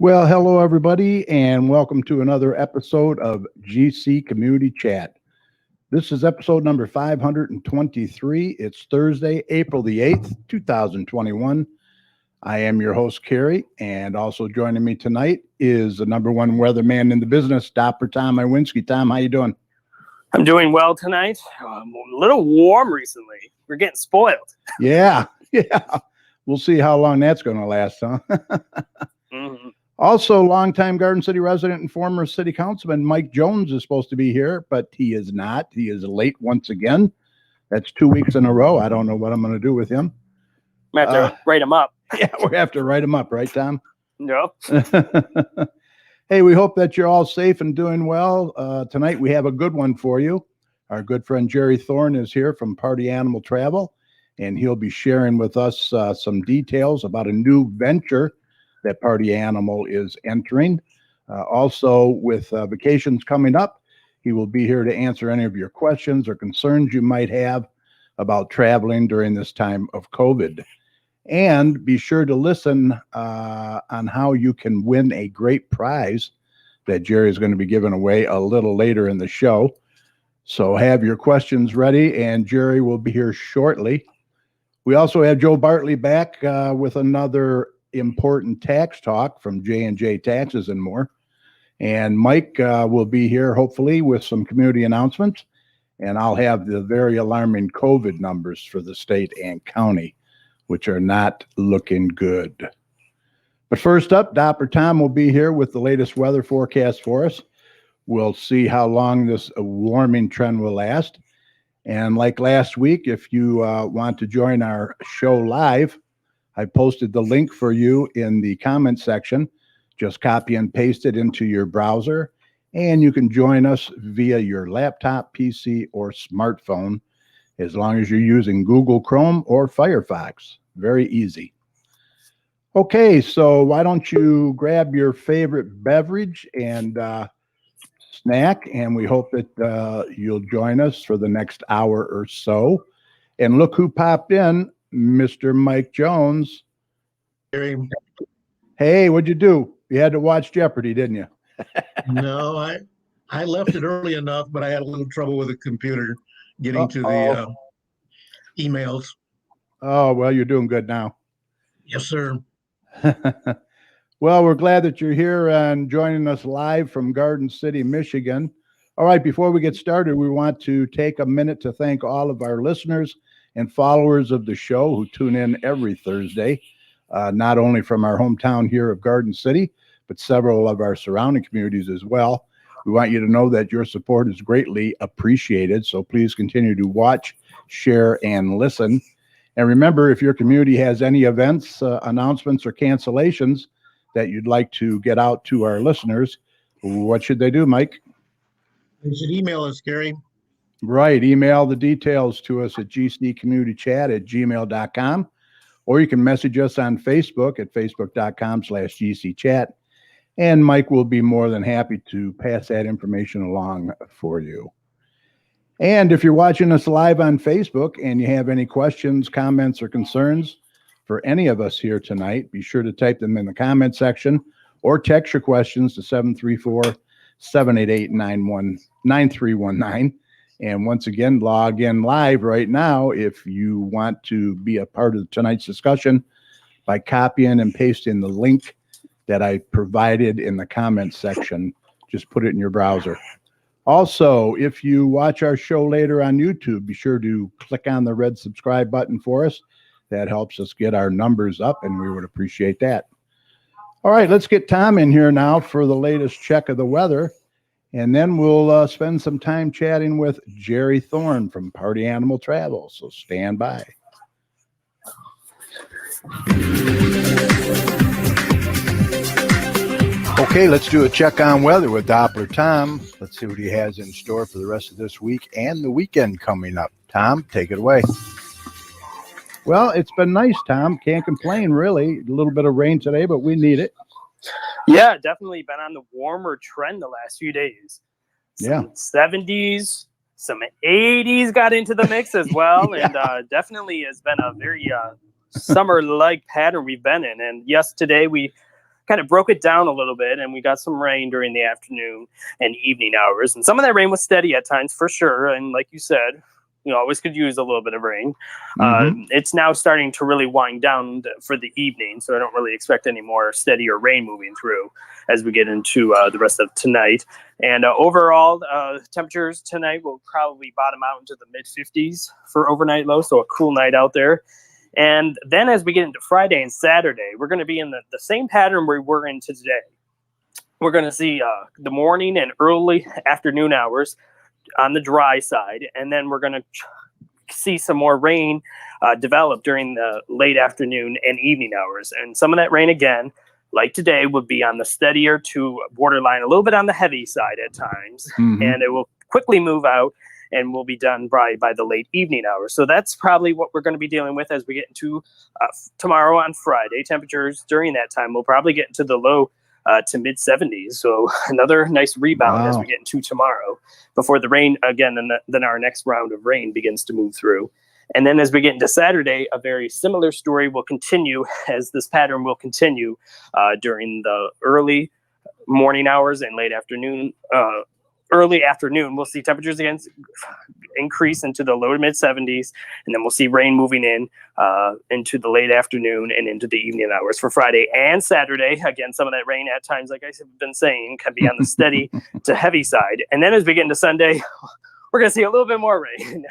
Well, hello, everybody, and welcome to another episode of GC Community Chat. This is episode number 523. It's Thursday, April the 8th, 2021. I am your host, Kerry, and also joining me tonight is the number one weatherman in the business, Dr. Tom Iwinski. Tom, how you doing? I'm doing well tonight. A little warm recently. We're getting spoiled. Yeah. We'll see how long that's going to last, huh? Mm-hmm. Also, longtime Garden City resident and former city councilman Mike Jones is supposed to be here, but he is not. He is late once again. That's 2 weeks in a row. I don't know what I'm going to do with him. We have to write him up. Yeah, we have to write him up, right, Tom? No. Hey, we hope that you're all safe and doing well. Tonight we have a good one for you. Our good friend Jerry Thorne is here from Party Animal Travel, and he'll be sharing with us some details about a new venture that Party Animal is entering. Also, with vacations coming up, he will be here to answer any of your questions or concerns you might have about traveling during this time of COVID. And be sure to listen on how you can win a great prize that Jerry is going to be giving away a little later in the show. So have your questions ready, and Jerry will be here shortly. We also have Joe Bartley back with another important tax talk from J&J Taxes and More. And Mike will be here hopefully with some community announcements, and I'll have the very alarming COVID numbers for the state and county, which are not looking good. But first up, Dr. Tom will be here with the latest weather forecast for us. We'll see how long this warming trend will last. And like last week, if you want to join our show live, I posted the link for you in the comment section. Just copy and paste it into your browser, and you can join us via your laptop, PC, or smartphone, as long as you're using Google Chrome or Firefox. Very easy. Okay, so why don't you grab your favorite beverage and snack, and we hope that you'll join us for the next hour or so. And look who popped in. Mr. Mike Jones. Hey, what'd you do? You had to watch Jeopardy, didn't you? No, I left it early enough, but I had a little trouble with the computer getting to the emails. Oh, well, you're doing good now. Yes, sir. Well, we're glad that you're here and joining us live from Garden City, Michigan. All right, before we get started, we want to take a minute to thank all of our listeners and followers of the show who tune in every Thursday, not only from our hometown here of Garden City, but several of our surrounding communities as well. We want you to know that your support is greatly appreciated, so please continue to watch, share, and listen. And remember, if your community has any events, announcements, or cancellations that you'd like to get out to our listeners, what should they do, Mike? You should email us, Gary. Right. Email the details to us at gccommunitychat@gmail.com, or you can message us on Facebook at facebook.com/gcchat. And Mike will be more than happy to pass that information along for you. And if you're watching us live on Facebook and you have any questions, comments, or concerns for any of us here tonight, be sure to type them in the comment section or text your questions to 734-788-9319. And once again, log in live right now if you want to be a part of tonight's discussion by copying and pasting the link that I provided in the comments section. Just put it in your browser. Also, if you watch our show later on YouTube, be sure to click on the red subscribe button for us. That helps us get our numbers up, and we would appreciate that. All right, let's get Tom in here now for the latest check of the weather. And then we'll spend some time chatting with Jerry Thorne from Party Animal Travel. So stand by. Okay, let's do a check on weather with Doppler Tom. Let's see what he has in store for the rest of this week and the weekend coming up. Tom, take it away. Well, it's been nice, Tom. Can't complain, really. A little bit of rain today, but we need it. Yeah, definitely been on the warmer trend the last few days. Some 70s, some 80s got into the mix as well. And definitely has been a very summer-like pattern we've been in. And yes, today we kind of broke it down a little bit, and we got some rain during the afternoon and evening hours. And some of that rain was steady at times for sure. And like you said, you always could use a little bit of rain. It's now starting to really wind down for the evening, so I don't really expect any more steadier rain moving through as we get into the rest of tonight. And overall, temperatures tonight will probably bottom out into the mid-50s for overnight low, so a cool night out there. And then as we get into Friday and Saturday, we're going to be in the same pattern we were in today. We're going to see the morning and early afternoon hours on the dry side, and then we're going to see some more rain develop during the late afternoon and evening hours. And some of that rain, again, like today, would be on the steadier to borderline, a little bit on the heavy side at times, and it will quickly move out and will be done by the late evening hours. So that's probably what we're going to be dealing with as we get into tomorrow on Friday. Temperatures during that time will probably get into the low to mid 70s. So another nice rebound as we get into tomorrow before the rain again, and then our next round of rain begins to move through. And then as we get into Saturday, a very similar story will continue, as this pattern will continue during the early morning hours and late afternoon. Early afternoon, we'll see temperatures again increase into the low to mid 70s, and then we'll see rain moving in into the late afternoon and into the evening hours for Friday and Saturday. Again, some of that rain at times, like I've been saying, can be on the steady to heavy side. And then as we get into Sunday, we're going to see a little bit more rain.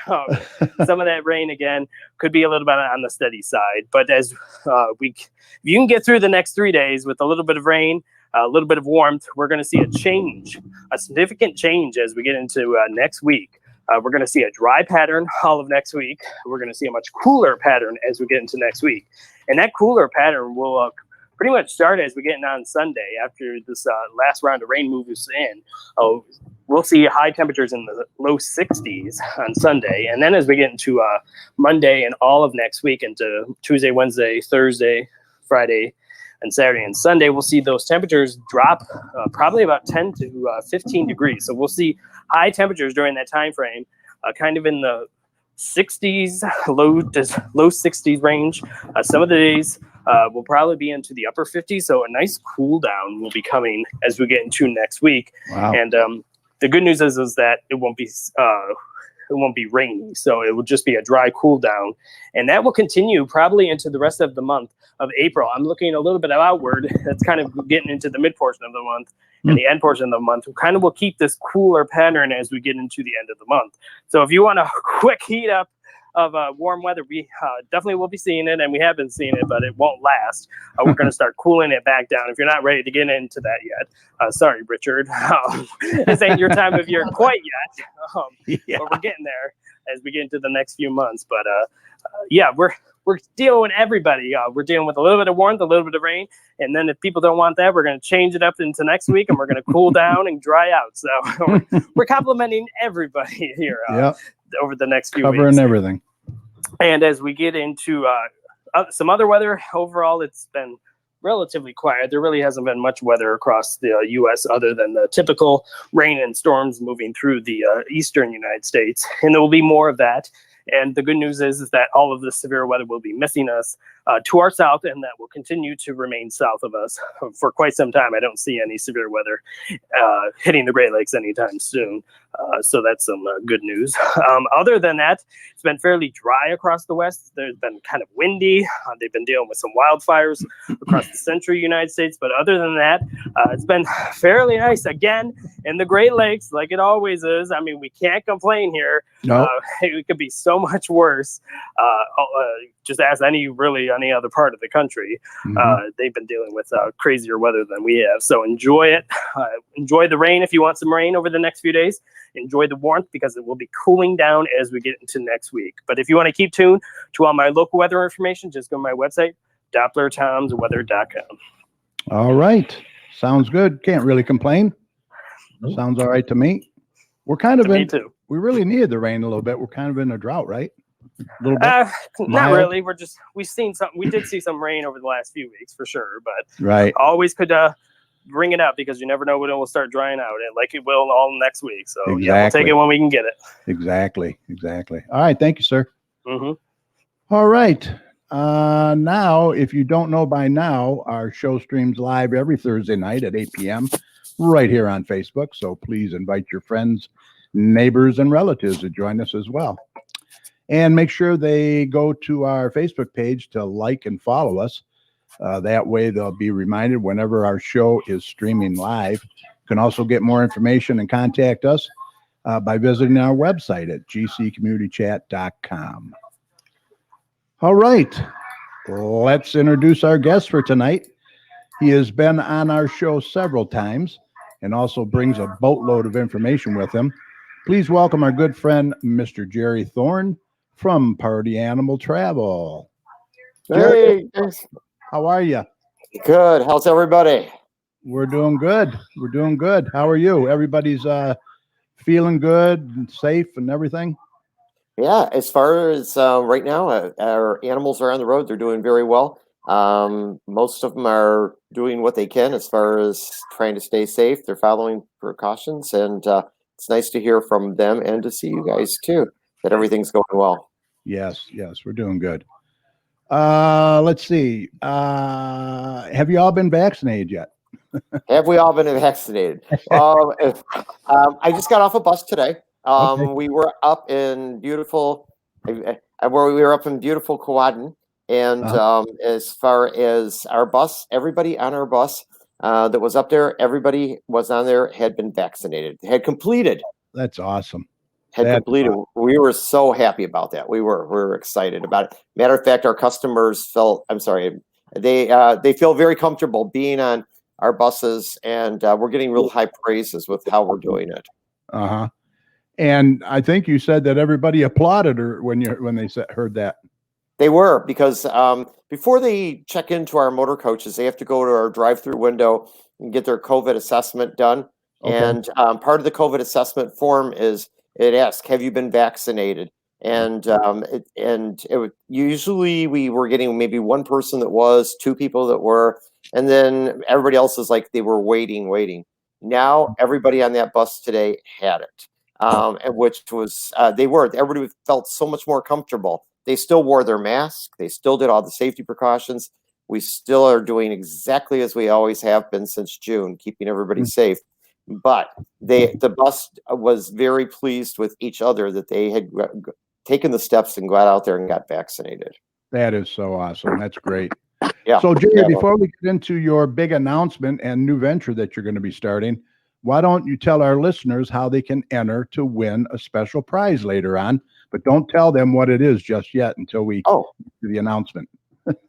Some of that rain, again, could be a little bit on the steady side. But as if you can get through the next 3 days with a little bit of rain, a little bit of warmth, we're going to see a significant change as we get into next week. We're going to see a dry pattern all of next week. We're going to see a much cooler pattern as we get into next week. And that cooler pattern will pretty much start as we get in on Sunday after this last round of rain moves in. We'll see high temperatures in the low 60s on Sunday. And then as we get into Monday and all of next week into Tuesday, Wednesday, Thursday, Friday, and Saturday and Sunday, we'll see those temperatures drop probably about 10 to 15 degrees. So we'll see high temperatures during that time frame, kind of in the 60s, low 60s range. Some of the days will probably be into the upper 50s. So a nice cool down will be coming as we get into next week. Wow. And the good news is that it won't be rainy, so it will just be a dry cool down, and that will continue probably into the rest of the month of April. I'm looking a little bit outward. That's kind of getting into the mid portion of the month and the end portion of the month. We kind of will keep this cooler pattern as we get into the end of the month. So if you want a quick heat up of warm weather, we definitely will be seeing it, and we have been seeing it, but it won't last. We're going to start cooling it back down. If you're not ready to get into that yet, sorry, Richard, this ain't your time of year quite yet. But we're getting there as we get into the next few months. But yeah, we're dealing with everybody. We're dealing with a little bit of warmth, a little bit of rain, and then if people don't want that, we're going to change it up into next week, and we're going to cool down and dry out. So we're complimenting everybody here over the next few weeks. Covering everything. And as we get into some other weather, overall, it's been relatively quiet. There really hasn't been much weather across the U.S. other than the typical rain and storms moving through the eastern United States. And there will be more of that. And the good news is that all of the severe weather will be missing us to our south, and that will continue to remain south of us for quite some time. I don't see any severe weather hitting the Great Lakes anytime soon. So that's some good news. Other than that, it's been fairly dry across the West. There's been kind of windy. They've been dealing with some wildfires across the central United States. But other than that, it's been fairly nice. Again, in the Great Lakes, like it always is. I mean, we can't complain here. No. It could be so much worse. Just ask any other part of the country. They've been dealing with crazier weather than we have. So enjoy it. Enjoy the rain if you want some rain over the next few days. Enjoy the warmth because it will be cooling down as we get into next week. But if you want to keep tuned to all my local weather information, just go to my website, DopplerTomsWeather.com. All right. Sounds good. Can't really complain. Sounds all right to me. We're kind of me too. We really needed the rain a little bit. We're kind of in a drought, right? A little bit. Not really. We've seen something. We did see some rain over the last few weeks for sure, but right. Always could bring it up because you never know when it will start drying out, and like it will all next week. So exactly. Yeah, we'll take it when we can get it. Exactly. All right. Thank you, sir. All right. Now, if you don't know by now, our show streams live every Thursday night at 8 p.m. right here on Facebook. So please invite your friends, neighbors, and relatives to join us as well. And make sure they go to our Facebook page to like and follow us. That way they'll be reminded whenever our show is streaming live. You can also get more information and contact us by visiting our website at gccommunitychat.com. All right, let's introduce our guest for tonight. He has been on our show several times and also brings a boatload of information with him. Please welcome our good friend, Mr. Jerry Thorne from Party Animal Travel. Jerry, Hey, how are you? good. How's everybody? We're doing good. We're doing good. How are you? Everybody's feeling good and safe and everything? Yeah, as far as right now, our animals are on the road. They're doing very well. Most of them are doing what they can as far as trying to stay safe. They're following precautions, and it's nice to hear from them and to see you guys too, that everything's going well. Yes, we're doing good. Let's see. Have you all been vaccinated yet? Have we all been vaccinated? I just got off a bus today. Okay. We were up in beautiful, Quaden, and as far as our bus, everybody on our bus that was up there, everybody was on there had been vaccinated, had completed. That's awesome. Completed. Awesome. We were so happy about that. We were excited about it. Matter of fact, our customers felt. I'm sorry, they feel very comfortable being on our buses, and we're getting real high praises with how we're doing it. And I think you said that everybody applauded her when they heard that. They were, because before they check into our motor coaches, they have to go to our drive-through window and get their COVID assessment done. Okay. And part of the COVID assessment form is it asks, "Have you been vaccinated?" And usually we were getting maybe one person that was, two people that were, and then everybody else is like they were waiting. Now everybody on that bus today had it. And which was everybody felt so much more comfortable. They still wore their mask. They still did all the safety precautions. We still are doing exactly as we always have been since June, keeping everybody safe. But the bus was very pleased with each other that they had taken the steps and got out there and got vaccinated. That is so awesome. That's great. Yeah. So, Jerry, before we get into your big announcement and new venture that you're going to be starting, why don't you tell our listeners how they can enter to win a special prize later on? But don't tell them what it is just yet until we do the announcement.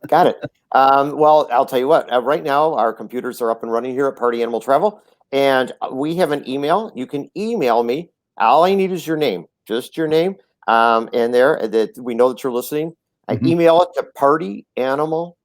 Got it. Well, I'll tell you what. Right now, our computers are up and running here at Party Animal Travel, and we have an email. You can email me. All I need is your name, just your name, and there that we know that you're listening. I email it to Party Animal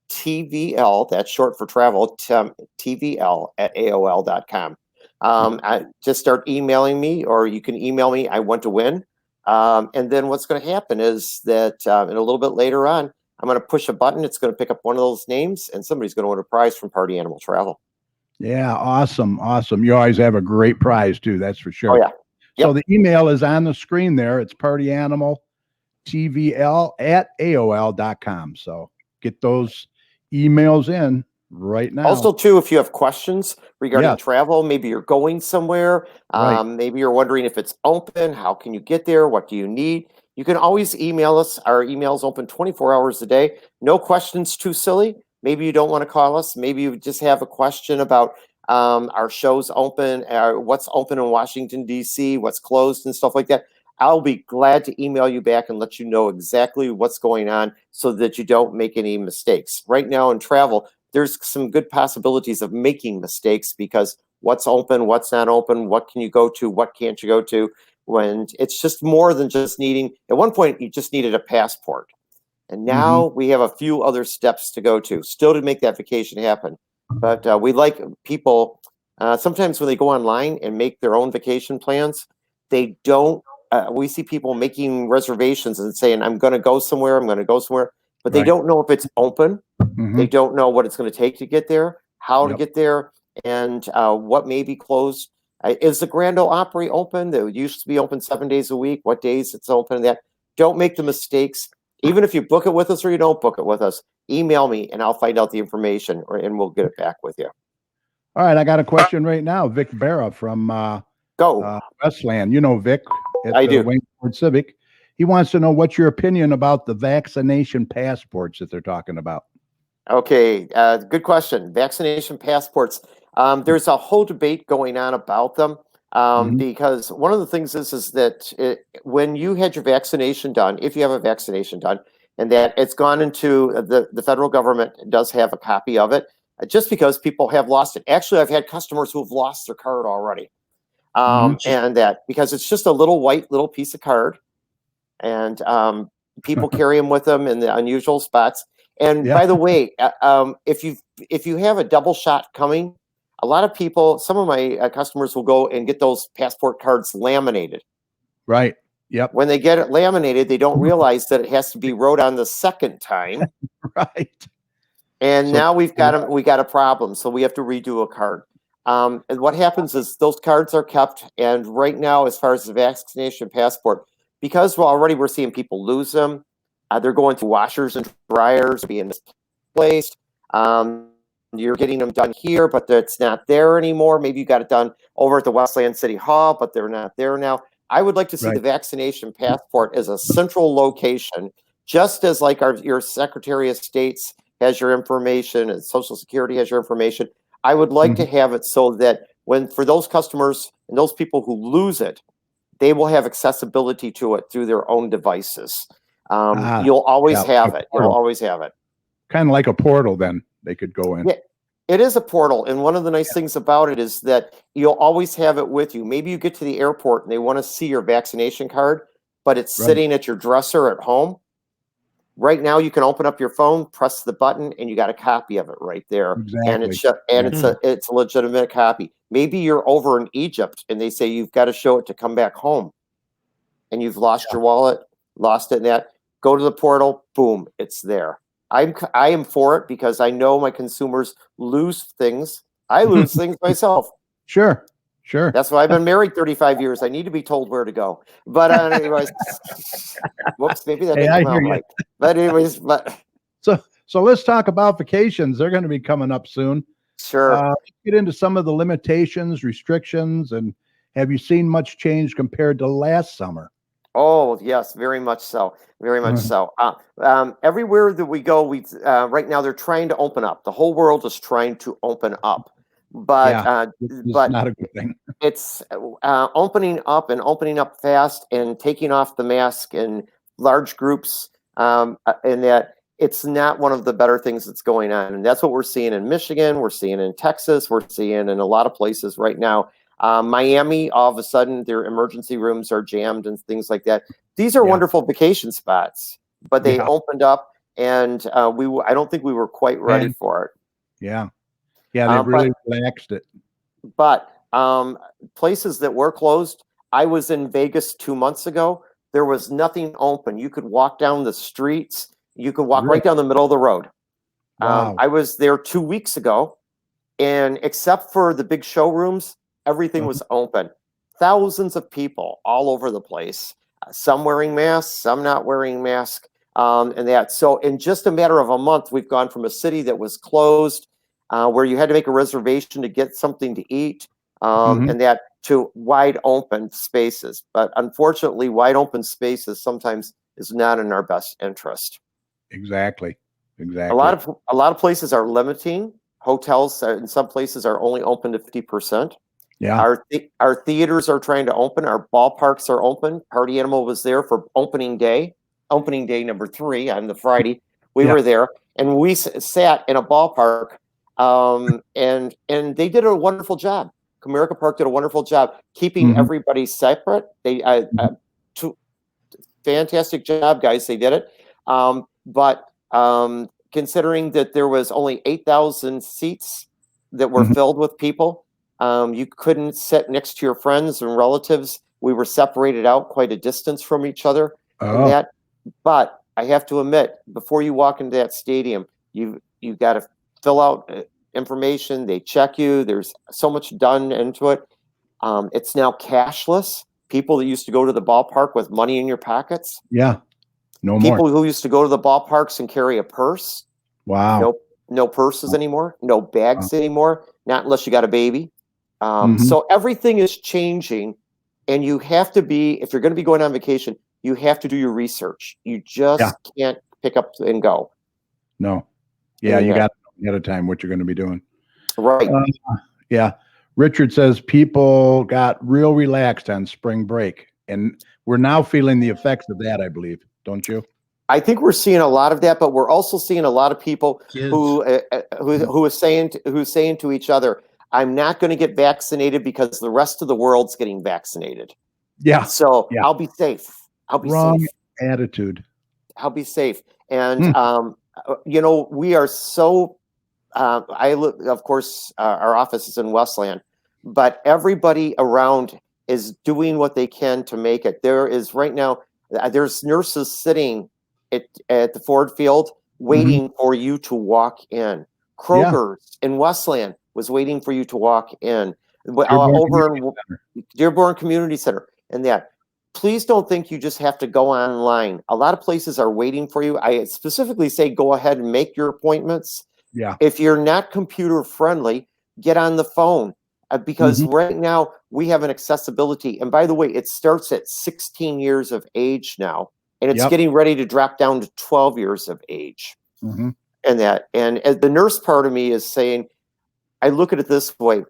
TVL. That's short for travel. TVL at AOL.com. I just start emailing me, or you can email me. I want to win. And then what's going to happen is that in a little bit later on, I'm going to push a button. It's going to pick up one of those names, and somebody's going to win a prize from Party Animal Travel. Yeah, awesome. You always have a great prize too. That's for sure. Oh yeah. Yep. So the email is on the screen there. It's partyanimaltvl at AOL.com. So get those emails in right now. Also, too, if you have questions regarding travel, maybe you're going somewhere, maybe you're wondering if it's open, how can you get there, what do you need? You can always email us. Our email's open 24 hours a day. No questions too silly. Maybe you don't want to call us. Maybe you just have a question about our show's open, what's open in Washington, D.C., what's closed and stuff like that. I'll be glad to email you back and let you know exactly what's going on so that you don't make any mistakes. Right now in travel, there's some good possibilities of making mistakes because what's open, what's not open, what can you go to, what can't you go to, when it's just more than just needing, at one point you just needed a passport. And now we have a few other steps to go to, still to make that vacation happen. But we like people, sometimes when they go online and make their own vacation plans, they don't, we see people making reservations and saying, I'm going to go somewhere, but they don't know if it's open. They don't know what it's going to take to get there, how to get there, and what may be closed. Is the Grand Ole Opry open? That used to be open 7 days a week. What days it's open? That don't make the mistakes Even if you book it with us or you don't book it with us, email me and I'll find out the information and we'll get it back with you. All right, I got a question right now. Vic Barra from Westland. You know Vic at I do. Waynesford Civic. He wants to know what's your opinion about the vaccination passports that they're talking about. Okay, good question. Vaccination passports. There's a whole debate going on about them because one of the things is that when you had your vaccination done, if you have a vaccination done, and that it's gone into the federal government does have a copy of it, just because people have lost it. Actually, I've had customers who have lost their card already. And that because it's just a little white little piece of card, and people carry them with them in the unusual spots. And by the way, if you have a double shot coming, a lot of people, some of my customers will go and get those passport cards laminated. Right. Yep. When they get it laminated, they don't realize that it has to be wrote on the second time. Right. And now we got a problem, so we have to redo a card. And what happens is those cards are kept, and right now, as far as the vaccination passport, because we're seeing people lose them, they're going through washers and dryers, being misplaced. You're getting them done here, but it's not there anymore. Maybe you got it done over at the Westland City Hall, but they're not there now. I would like to see the vaccination passport as a central location, just as like your Secretary of State's has your information and Social Security has your information. I would like to have it so that for those customers and those people who lose it, they will have accessibility to it through their own devices. You'll always have it. You'll always have it. Kind of like a portal, then they could go in. Yeah, it is a portal. And one of the nice things about it is that you'll always have it with you. Maybe you get to the airport and they want to see your vaccination card, but it's sitting at your dresser at home. Right now, you can open up your phone, press the button, and you got a copy of it right there. Exactly. And it's a legitimate copy. Maybe you're over in Egypt and they say you've got to show it to come back home, and you've lost your wallet, lost it. Go to the portal, boom, it's there. I am for it because I know my consumers lose things. I lose things myself. Sure. That's why I've been married 35 years. I need to be told where to go. But anyways, whoops, maybe that didn't come out right. But anyways, so let's talk about vacations. They're going to be coming up soon. Sure. Let's get into some of the limitations, restrictions, and have you seen much change compared to last summer? Oh, yes, very much so. Very much so. Everywhere that we go, right now they're trying to open up. The whole world is trying to open up. But but not a good thing. It's opening up fast and taking off the mask in large groups, and that it's not one of the better things that's going on. And that's what we're seeing in Michigan. We're seeing in Texas. We're seeing in a lot of places right now. Miami, all of a sudden, their emergency rooms are jammed and things like that. These are wonderful vacation spots, but they opened up, and I don't think we were quite ready for it. Yeah, they really relaxed it. But places that were closed, I was in Vegas 2 months ago. There was nothing open. You could walk down the streets. You could walk right down the middle of the road. Wow. I was there 2 weeks ago, and except for the big showrooms, everything was open. Thousands of people all over the place. Some wearing masks, some not wearing masks, and that. So in just a matter of a month, we've gone from a city that was closed, where you had to make a reservation to get something to eat, and that to wide open spaces. But unfortunately, wide open spaces sometimes is not in our best interest. Exactly. A lot of places are limiting. Hotels in some places are only open to 50%. Yeah. Our theaters are trying to open. Our ballparks are open. Party Animal was there for opening day number 3 on the Friday. We were there, and we sat in a ballpark, and they did a wonderful job. Comerica Park did a wonderful job keeping everybody separate. They fantastic job, guys. They did it. But considering that there was only 8,000 seats that were filled with people, you couldn't sit next to your friends and relatives. We were separated out quite a distance from each other. And that, but I have to admit, before you walk into that stadium, you got to fill out information. They check you. There's so much done into it. It's now cashless. People that used to go to the ballpark with money in your pockets. Yeah. No People more. who used to go to the ballparks and carry a purse, Wow. no purses anymore, no bags anymore, not unless you got a baby. Mhm. So everything is changing, and you have to be, if you're going to be going on vacation, you have to do your research. You just can't pick up and go. No. Yeah, you got to know ahead of time what you're going to be doing. Right. Yeah. Richard says people got real relaxed on spring break, and we're now feeling the effects of that, I believe. Don't you? I think we're seeing a lot of that, but we're also seeing a lot of people who is saying to each other, "I'm not going to get vaccinated because the rest of the world's getting vaccinated." Yeah. So I'll be safe. I'll be Wrong safe. attitude. I'll be safe. And you know, we are so. Of course, our office is in Westland, but everybody around is doing what they can to make it. There is right now. There's nurses sitting at the Ford Field waiting for you to walk in. Kroger's in Westland was waiting for you to walk in. Over in Dearborn Community Center, and that. Please don't think you just have to go online. A lot of places are waiting for you. I specifically say go ahead and make your appointments. Yeah. If you're not computer friendly, get on the phone because right now we have an accessibility. And by the way, it starts at 16 years of age now, and it's getting ready to drop down to 12 years of age. And as the nurse part of me is saying, I look at it this way.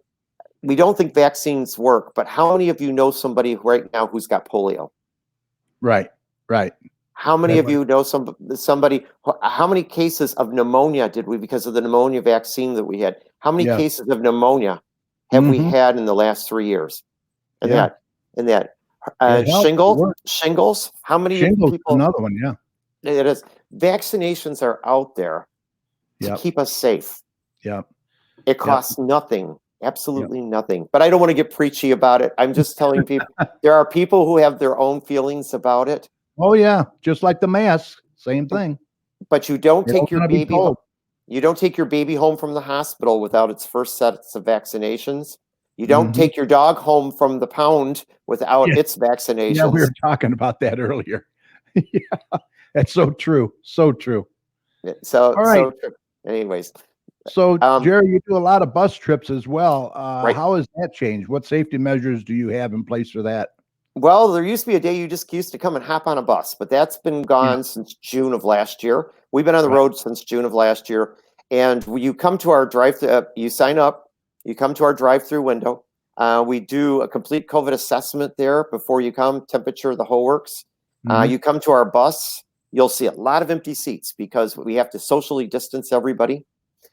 We don't think vaccines work, but how many of you know somebody right now who's got polio? Right. How many of you know somebody? How many cases of pneumonia did we, because of the pneumonia vaccine that we had? How many cases of pneumonia have we had in the last 3 years? And shingles. How many people? Another one. Yeah. It is. Vaccinations are out there to keep us safe. Yeah. It costs nothing. Absolutely nothing. But I don't want to get preachy about it. I'm just telling people there are people who have their own feelings about it. Oh yeah, just like the mask, same thing. But you don't take your baby home. You don't take your baby home from the hospital without its first sets of vaccinations. You don't take your dog home from the pound without its vaccinations. Yeah, we were talking about that earlier. Yeah, that's so true. So true. So, all right. So anyways. So, Jerry, you do a lot of bus trips as well. Right. How has that changed? What safety measures do you have in place for that? Well, there used to be a day you just used to come and hop on a bus, but that's been gone since June of last year. We've been on the road since June of last year. And you come to our you sign up, you come to our drive-through window. We do a complete COVID assessment there before you come, temperature, the whole works. You come to our bus, you'll see a lot of empty seats because we have to socially distance everybody.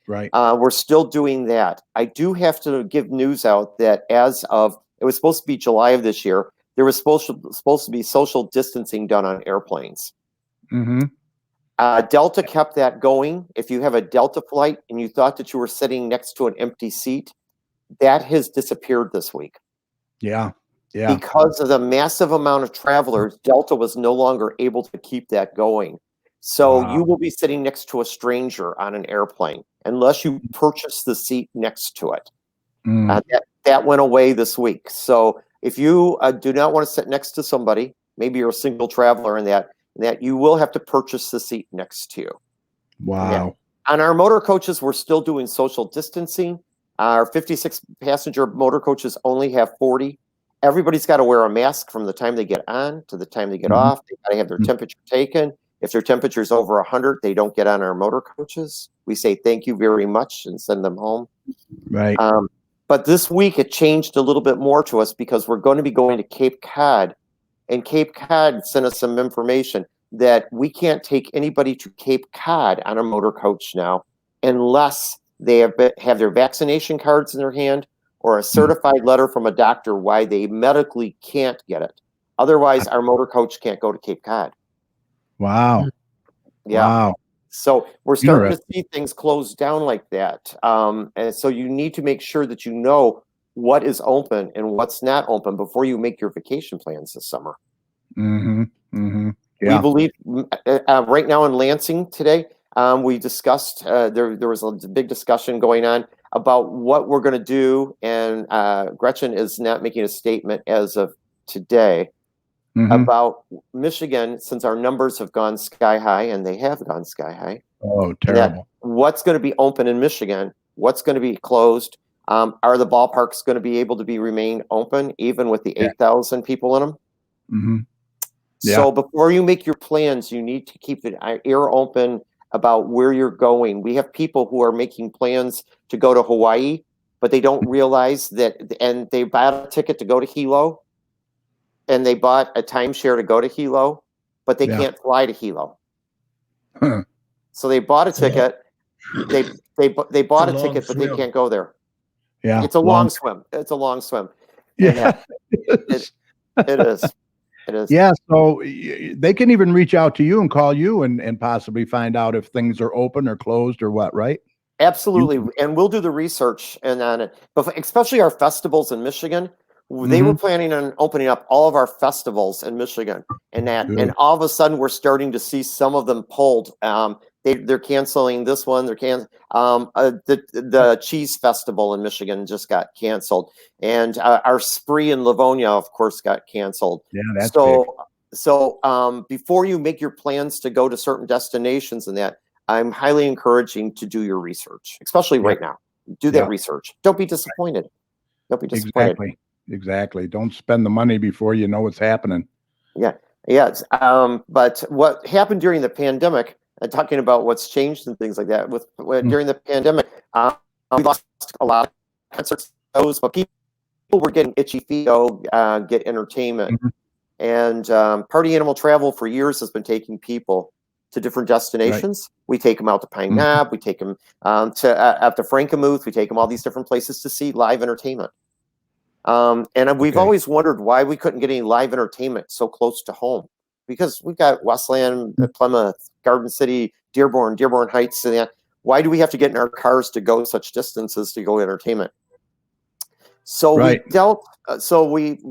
Right. We're still doing that. I do have to give news out that as of, it was supposed to be July of this year, there was supposed to be social distancing done on airplanes. Delta kept that going. If you have a Delta flight and you thought that you were sitting next to an empty seat, that has disappeared this week. Yeah. Because of the massive amount of travelers, Delta was no longer able to keep that going. So you will be sitting next to a stranger on an airplane unless you purchase the seat next to it. That went away this week. So if you do not want to sit next to somebody, maybe you're a single traveler in that you will have to purchase the seat next to you. Wow. On our motor coaches, we're still doing social distancing. Our 56 passenger motor coaches only have 40. Everybody's got to wear a mask from the time they get on to the time they get off. They got to have their temperature taken. If their temperature is over 100, they don't get on our motor coaches. We say thank you very much and send them home. Right. But this week it changed a little bit more to us because we're going to be going to Cape Cod, and Cape Cod sent us some information that we can't take anybody to Cape Cod on a motor coach now unless they have their vaccination cards in their hand or a certified letter from a doctor why they medically can't get it. Otherwise, our motor coach can't go to Cape Cod. Wow. Yeah. Wow. So we're starting to see things close down like that. And so you need to make sure that you know what is open and what's not open before you make your vacation plans this summer. Yeah. We believe right now in Lansing today, we discussed, there was a big discussion going on about what we're going to do. And Gretchen is not making a statement as of today. about Michigan, since our numbers have gone sky high, and they have gone sky high. Oh, terrible. What's going to be open in Michigan? What's going to be closed? Are the ballparks going to be able to remain open even with the 8,000 people in them? Mm-hmm. Yeah. So before you make your plans, you need to keep an ear open about where you're going. We have people who are making plans to go to Hawaii, but they don't realize that, and they bought a ticket to go to Hilo, and they bought a timeshare to go to Hilo, but they can't fly to Hilo. Huh. So they bought a ticket. They bought a ticket, but they can't go there. Yeah, it's a long swim. It's a long swim. Yeah, it is. It is. Yeah, so they can even reach out to you and call you and possibly find out if things are open or closed or what, right? Absolutely, and we'll do the research and on it. But especially our festivals in Michigan, they were planning on opening up all of our festivals in Michigan, and all of a sudden we're starting to see some of them pulled. They're canceling this one. They're the cheese festival in Michigan just got canceled, and our spree in Livonia, of course, got canceled. Yeah, that's big. So before you make your plans to go to certain destinations and that, I'm highly encouraging to do your research, especially right now. Do that research. Don't be disappointed. Don't be disappointed. Exactly. Don't spend the money before you know what's happening. Yeah. Yes. But what happened during the pandemic, and talking about what's changed and things like that, during the pandemic, we lost a lot of concert shows, but people were getting itchy feet to get entertainment. And Party Animal Travel for years has been taking people to different destinations. We take them out to Pine Knob. We take them up to Frankenmuth. We take them all these different places to see live entertainment. And we've always wondered why we couldn't get any live entertainment so close to home, because we've got Westland, Plymouth, Garden City, Dearborn Heights, and that. Why do we have to get in our cars to go such distances to go entertainment? So I've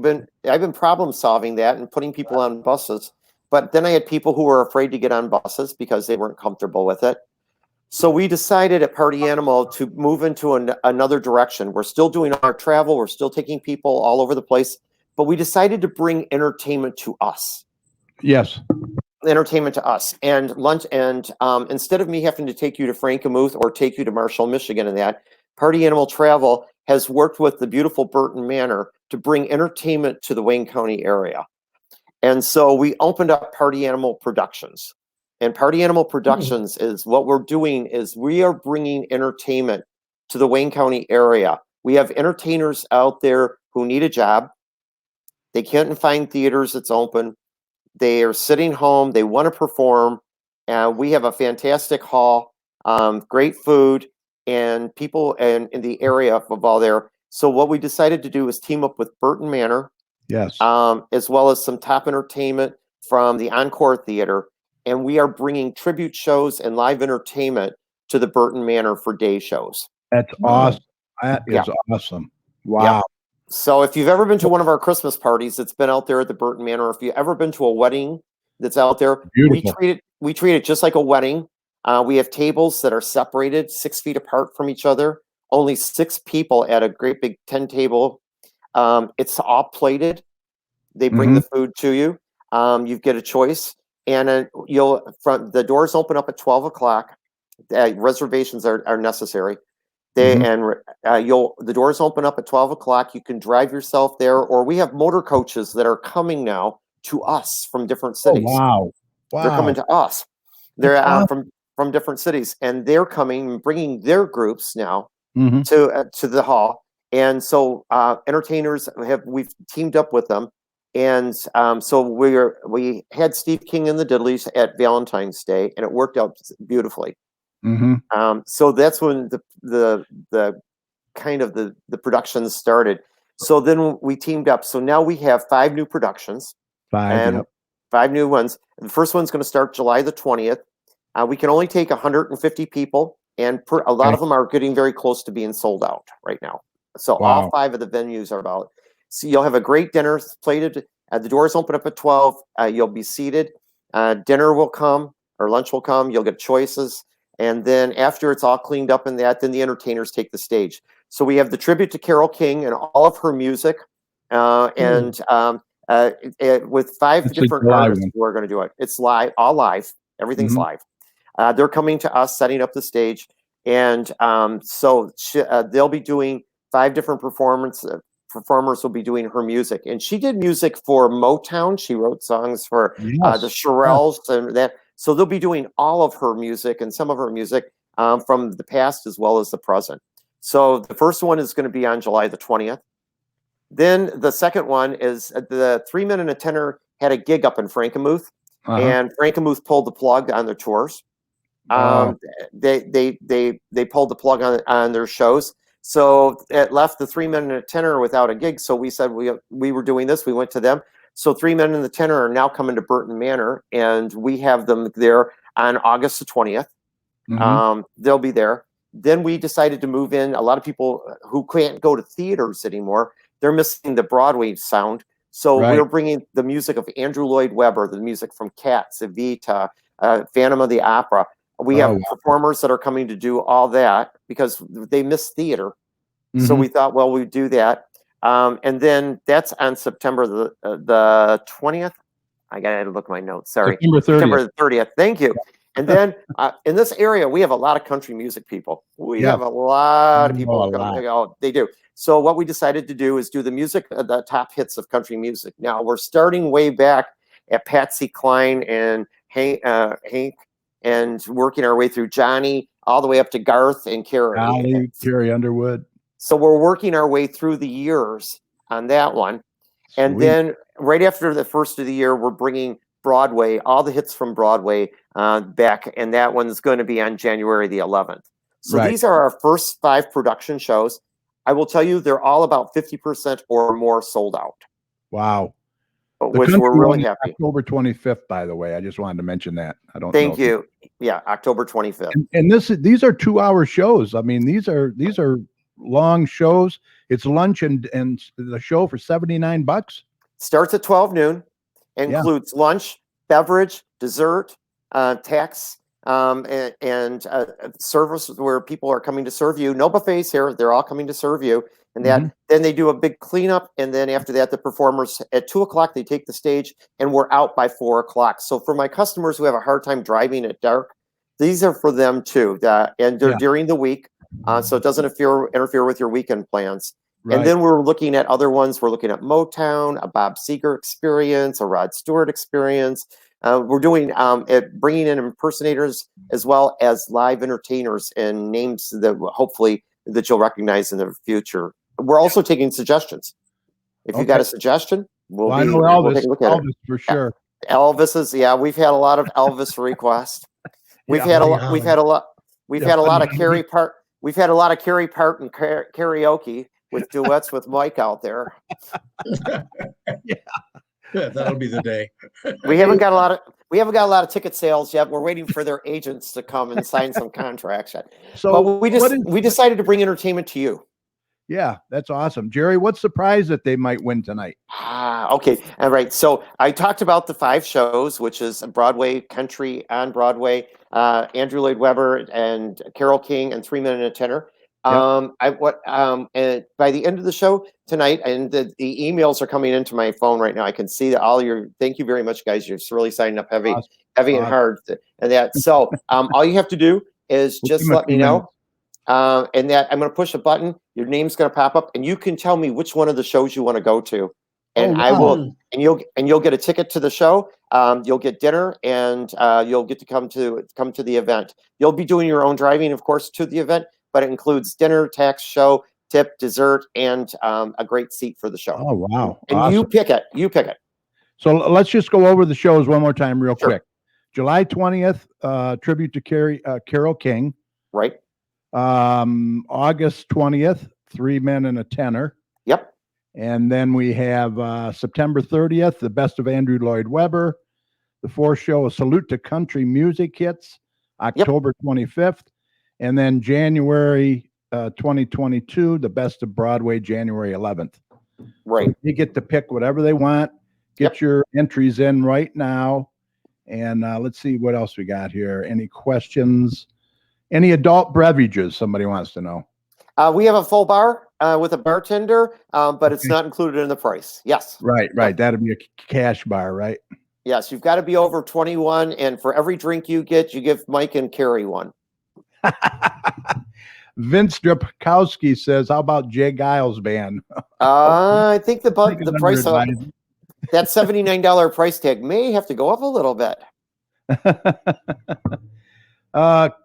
been problem solving that and putting people on buses. But then I had people who were afraid to get on buses because they weren't comfortable with it. So we decided at Party Animal to move into another direction. We're still doing our travel. We're still taking people all over the place. But we decided to bring entertainment to us. Yes. Entertainment to us. And lunch. And instead of me having to take you to Frankenmuth or take you to Marshall, Michigan and that, Party Animal Travel has worked with the beautiful Burton Manor to bring entertainment to the Wayne County area. And so we opened up Party Animal Productions. And Party Animal Productions is what we're doing is we are bringing entertainment to the Wayne County area. We have entertainers out there who need a job. They can't find theaters that's open. They are sitting home. They want to perform. We have a fantastic hall, great food, and people in the area of all there. So what we decided to do is team up with Burton Manor. Yes. As well as some top entertainment from the Encore Theater. And we are bringing tribute shows and live entertainment to the Burton Manor for day shows. That's awesome. That is awesome. Wow. Yep. So if you've ever been to one of our Christmas parties that's been out there at the Burton Manor, if you've ever been to a wedding that's out there, we treat it just like a wedding. We have tables that are separated 6 feet apart from each other. Only 6 people at a great big 10 table. It's all plated. They bring the food to you. You get a choice, and the doors open up at 12 o'clock. Reservations are necessary. The doors open up at 12 o'clock. You can drive yourself there, or we have motor coaches that are coming now to us from different cities. Oh, wow. They're coming to us. They're from different cities, and they're coming and bringing their groups now to the hall. And so entertainers we've teamed up with them, and so we had Steve King and the Diddleys at Valentine's Day, and it worked out beautifully. So that's when the kind of the productions started. So then we teamed up. So now we have 5 new productions, 5 new ones. The first one's going to start July the 20th. We can only take 150 people, and a lot of them are getting very close to being sold out right now. So all 5 of the venues are about. So you'll have a great dinner plated. The doors open up at 12. You'll be seated. Dinner will come, or lunch will come. You'll get choices. And then after it's all cleaned up and then the entertainers take the stage. So we have the tribute to Carole King and all of her music. And with 5 It's a different July artists one. who are going to do it. It's live, all live. Everything's live. They're coming to us, setting up the stage, and they'll be doing 5 different performers will be doing her music, and she did music for Motown. She wrote songs for the Shirelles and that. So they'll be doing all of her music and some of her music from the past as well as the present. So the first one is going to be on July the 20th. Then the second one is the 3 Men and a Tenor had a gig up in Frankenmuth, and Frankenmuth pulled the plug on their tours. They pulled the plug on their shows. So it left the 3 Men and a Tenor without a gig. So we said we were doing this. We went to them. So 3 Men and the Tenor are now coming to Burton Manor, and we have them there on August the 20th. They'll be there. Then we decided to move in. A lot of people who can't go to theaters anymore, they're missing the Broadway sound. So we're bringing the music of Andrew Lloyd Webber, the music from Cats, Evita, Phantom of the Opera. We have performers that are coming to do all that because they miss theater. So we thought, well, we'd do that. And then that's on September the 20th. I got to look at my notes. Sorry. September 30th. Thank you. And then in this area, we have a lot of country music people. We have a lot of people. They do. So what we decided to do is do the music, the top hits of country music. Now we're starting way back at Patsy Cline and Hank, and working our way through Johnny all the way up to Garth and Carrie. Carrie Underwood. So we're working our way through the years on that one. And then right after the first of the year, we're bringing Broadway, all the hits from Broadway back. And that one's going to be on January the 11th. So these are our first 5 production shows. I will tell you, they're all about 50% or more sold out. Wow. Which we're really happy. October 25th, by the way. I just wanted to mention that. I don't Thank you. Yeah, October 25th. And these are 2-hour shows. I mean, these are long shows. It's lunch and the show for $79. Starts at 12 noon. Includes lunch, beverage, dessert, tax, and service where people are coming to serve you. No buffets here. They're all coming to serve you. And then they do a big cleanup. And then after that, the performers at 2:00, they take the stage and we're out by 4:00. So for my customers who have a hard time driving at dark, these are for them too. And they're during the week. So it doesn't interfere with your weekend plans. And then we're looking at other ones. We're looking at Motown, a Bob Seger experience, a Rod Stewart experience. We're doing bringing in impersonators as well as live entertainers and names that hopefully that you'll recognize in the future. We're also taking suggestions. If you got a suggestion, we'll take a look at it. For sure. Elvis is we've had a lot of Elvis requests. We've had a lot of Carrie Part. We've had a lot of Carrie Parton karaoke with duets with Mike out there. Yeah, that'll be the day. We haven't got a lot of ticket sales yet. We're waiting for their agents to come and sign some contracts yet. So but we decided to bring entertainment to you. Yeah, that's awesome. Jerry, what's the prize that they might win tonight? Okay. All right. So I talked about the 5 shows, which is Broadway, Country on Broadway, Andrew Lloyd Webber and Carole King and 3 Men and a Tenor. And by the end of the show tonight, and the emails are coming into my phone right now. I can see that thank you very much, guys. You're really signing up heavy and hard and that. So all you have to do is just let me know. And that I'm going to push a button. Your name's going to pop up, and you can tell me which one of the shows you want to go to, and I will. And you'll get a ticket to the show. You'll get dinner, and you'll get to come to the event. You'll be doing your own driving, of course, to the event, but it includes dinner, tax, show, tip, dessert, and a great seat for the show. Oh wow! And awesome. You pick it. So let's just go over the shows one more time, real quick. July 20th, tribute to Carole King. Right. August 20th, 3 Men and a Tenor. Yep. And then we have September 30th, the best of Andrew Lloyd Webber. The 4th show, a salute to country music hits, October 25th. And then January 2022, the best of Broadway, January 11th. Right. So you get to pick whatever they want. Get your entries in right now. And let's see what else we got here. Any questions? Any adult beverages somebody wants to know? We have a full bar. with a bartender, but it's Okay. not included in the price. Yes. Right. That'd be a cash bar, right? Yes, you've got to be over 21, and for every drink you get, you give Mike and Carrie one. Vince Drapkowski says, "How about Jay Giles band?" I think the Think it's price of under that $79 price tag may have to go up a little bit.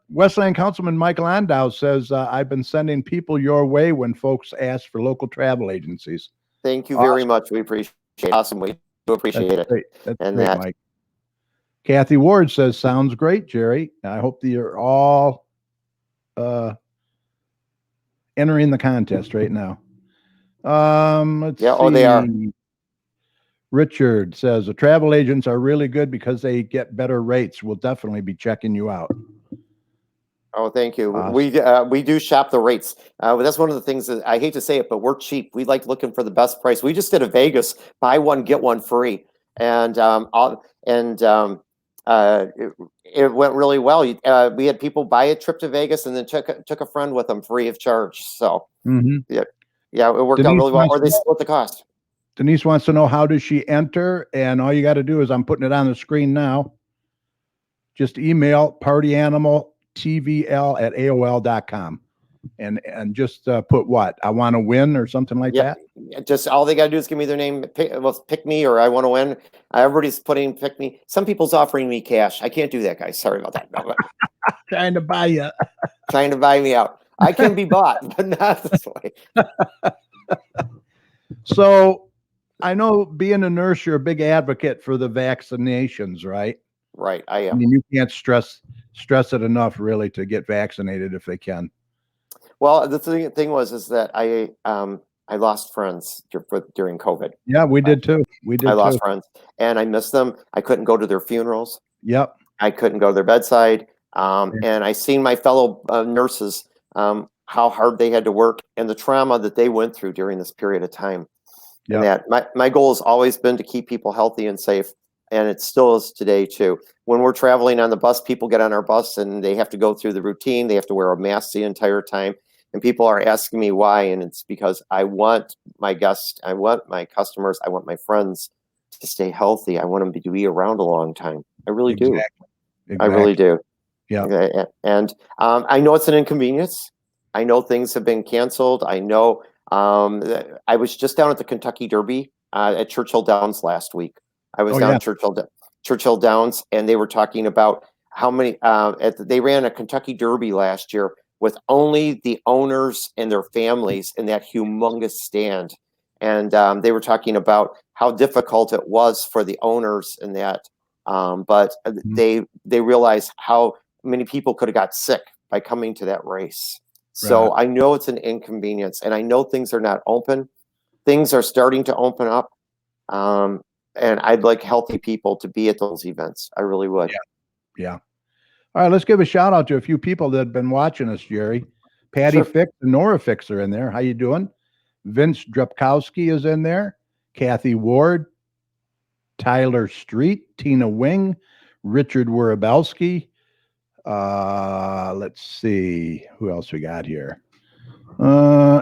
Westland Councilman Mike Landau says, "I've been sending people your way when folks ask for local travel agencies." Thank you very much. We appreciate it. Awesome. We do appreciate it. Great. That's And great, that- Mike. Kathy Ward says, "Sounds great, Jerry. I hope that you're all entering the contest right now." Let's see. Oh, they are. Richard says, "The travel agents are really good because they get better rates. We'll definitely be checking you out." Oh, thank you. Awesome. We do shop the rates. That's one of the things that I hate to say it, but we're cheap. We like looking for the best price. We just did a Vegas buy one get one free, and it went really well. We had people buy a trip to Vegas and then took a friend with them free of charge. So yeah, it worked out really well. Or they split the cost. Denise wants to know, how does she enter? And all you got to do is, I'm putting it on the screen now. Just email partyaanimaltvl@aol.com and just put what? I want to win or something like that. Just all they got to do is give me their name. Pick me, or I want to win. Everybody's putting pick me. Some people's offering me cash. I can't do that, guys. Sorry about that. No, Trying to buy you. trying to buy me out. I can be bought, but not this way. So I know, being a nurse, you're a big advocate for the vaccinations, right? Right, I am. I mean, you can't stress it enough, really, to get vaccinated if they can. Well, the thing was that I lost friends during COVID. Yeah, we did too. I lost friends, and I missed them. I couldn't go to their funerals. Yep. I couldn't go to their bedside. And I seen my fellow nurses, how hard they had to work and the trauma that they went through during this period of time. Yep. And that my goal has always been to keep people healthy and safe. And it still is today too. When we're traveling on the bus, people get on our bus and they have to go through the routine. They have to wear a mask the entire time. And people are asking me why. And it's because I want my guests, I want my customers, I want my friends to stay healthy. I want them to be around a long time. I really do. I really do. Yeah. And I know it's an inconvenience. I know things have been canceled. I know I was just down at the Kentucky Derby at Churchill Downs last week. I was down at Churchill Downs, and they were talking about how many they ran a Kentucky Derby last year with only the owners and their families in that humongous stand. And they were talking about how difficult it was for the owners in that. But they realized how many people could have got sick by coming to that race. So I know it's an inconvenience, and I know things are not open. Things are starting to open up. And I'd like healthy people to be at those events. I really would. Yeah. All right, let's give a shout out to a few people that have been watching us, Jerry. Patty Fix and Nora Fix are in there. How you doing? Vince Drapkowski is in there. Kathy Ward, Tyler Street, Tina Wing, Richard Worobelski. Let's see who else we got here.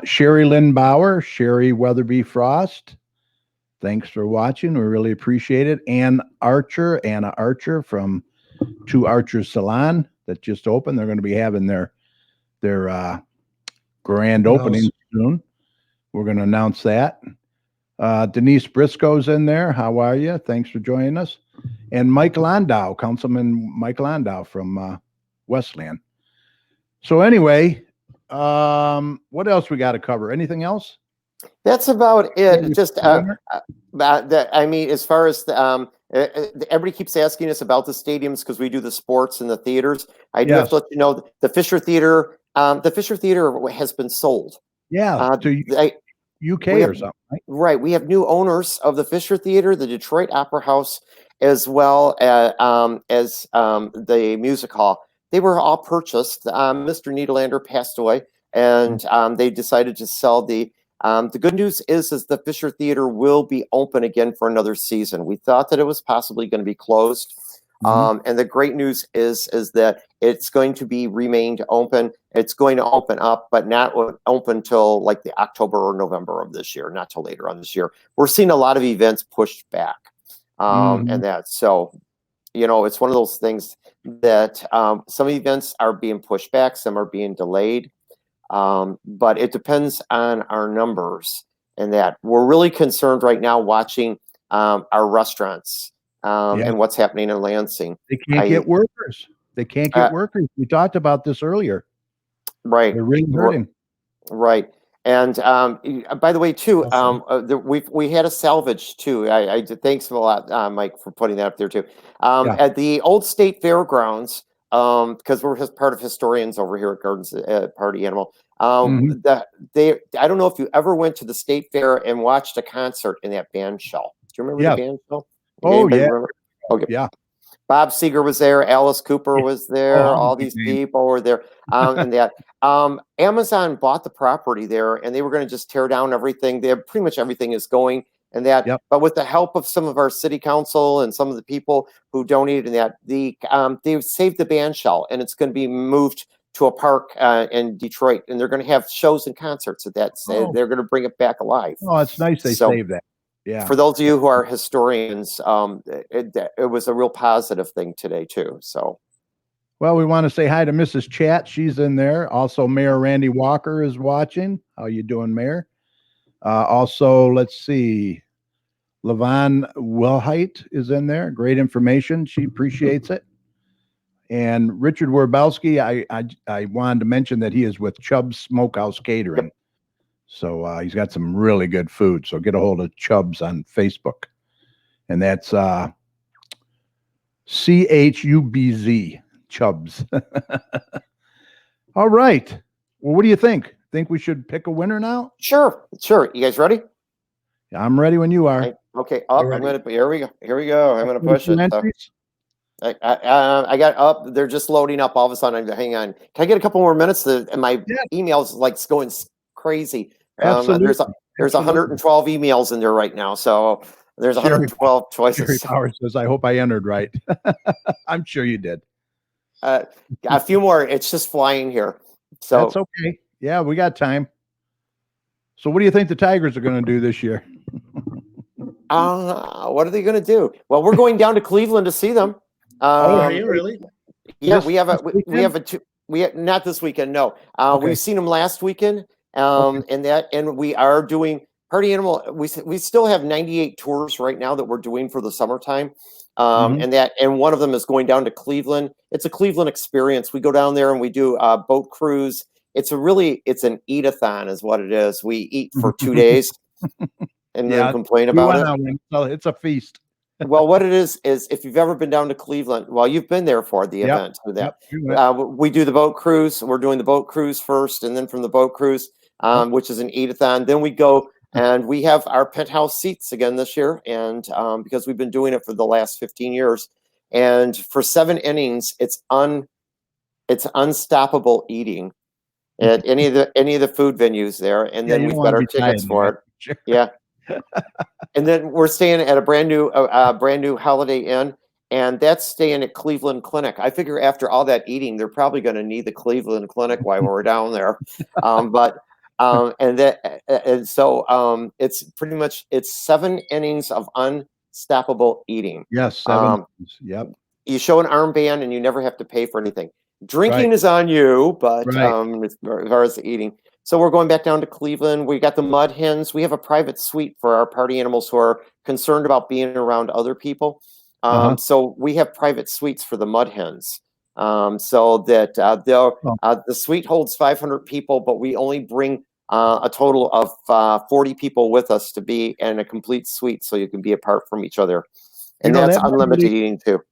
Sherry Lynn Bauer, Sherry Weatherby Frost. Thanks for watching. We really appreciate it. Anna Archer from Two Archers Salon that just opened. They're going to be having their grand opening soon. We're going to announce that. Denise Briscoe's in there. How are you? Thanks for joining us. And Mike Landau, Councilman Mike Landau from Westland. So anyway, what else we got to cover? Anything else? That's about it. Just that. I mean, as far as everybody keeps asking us about the stadiums because we do the sports and the theaters. I do have to let you know the Fisher Theater. The Fisher Theater has been sold. Yeah, to UK or something. Right. We have new owners of the Fisher Theater, the Detroit Opera House, as well as the Music Hall. They were all purchased. Mr. Niederlander passed away, and they decided to sell the. The good news is the Fisher Theater will be open again for another season. We thought that it was possibly going to be closed. And the great news is that it's going to be remained open. It's going to open up, but not open till like the October or November of this year, not till later on this year. We're seeing a lot of events pushed back, and that. So, you know, it's one of those things that some events are being pushed back, some are being delayed, but it depends on our numbers. And that we're really concerned right now watching our restaurants and what's happening in Lansing. They can't get workers. They can't get workers. We talked about this earlier. Right. They're really hurting. Right. And by the way, too, we had a salvage too. I thanks a lot, Mike, for putting that up there too. At the old state fairgrounds, because we're part of historians over here at Gardens Party Animal. I don't know if you ever went to the state fair and watched a concert in that band shell. Do you remember the band shell? Anybody remember? Okay. Yeah. Bob Seger was there. Alice Cooper was there. All these people were there. And that Amazon bought the property there, and they were going to just tear down everything. They have pretty much everything is going, and that. But with the help of some of our city council and some of the people who donated, and that they've saved the band shell, and it's going to be moved to a park in Detroit, and they're going to have shows and concerts at that. They're going to bring it back alive. Oh, it's nice they saved that. Yeah. For those of you who are historians, it was a real positive thing today too. So, well, we want to say hi to Mrs. Chat. She's in there. Also, Mayor Randy Walker is watching. How you doing, Mayor? Also, let's see. Levon Wilhite is in there. Great information. She appreciates it. And Richard Werbowski, I wanted to mention that he is with Chubb's Smokehouse Catering. So he's got some really good food. So get a hold of Chubb's on Facebook. And that's CHUBZ, Chubb's. All right. Well, what do you think? Think we should pick a winner now? Sure. You guys ready? I'm ready when you are. Okay. Up. Here we go. I'm gonna push it. I got up. They're just loading up. All of a sudden, hang on. Can I get a couple more minutes? And my emails like going crazy. Absolutely. There's 112 emails in there right now. So there's 112 choices. Jerry Power says, I hope I entered right. I'm sure you did. A few more. It's just flying here. So that's okay. Yeah, we got time. So what do you think the Tigers are going to do this year? What are they going to do? Well, we're going down to Cleveland to see them. Are you really? Yeah, we have not this weekend. No, we've seen them last weekend. And we are doing Party Animal. We still have 98 tours right now that we're doing for the summertime. And one of them is going down to Cleveland. It's a Cleveland experience. We go down there and we do a boat cruise. It's an eat-a-thon is what it is. We eat for 2 days and then complain about it. So it's a feast. Well, what it is if you've ever been down to Cleveland, well, you've been there for the event. We do the boat cruise. We're doing the boat cruise first, and then from the boat cruise, which is an eat-a-thon, then we go and we have our penthouse seats again this year, and because we've been doing it for the last 15 years, and for 7 innings, it's unstoppable eating at any of the food venues there, and then we've got our tickets for it. Sure. Yeah. And then we're staying at a brand new Holiday Inn, and that's staying at Cleveland Clinic. I figure after all that eating, they're probably going to need the Cleveland Clinic while we're down there. So it's pretty much 7 innings of unstoppable eating. Yes, 7. Yep. You show an armband, and you never have to pay for anything. Drinking is on you, but as far as the eating. So we're going back down to Cleveland. We got the Mud Hens. We have a private suite for our party animals who are concerned about being around other people. So we have private suites for the Mud Hens. So that the suite holds 500 people, but we only bring a total of 40 people with us to be in a complete suite, so you can be apart from each other. And that's unlimited eating too.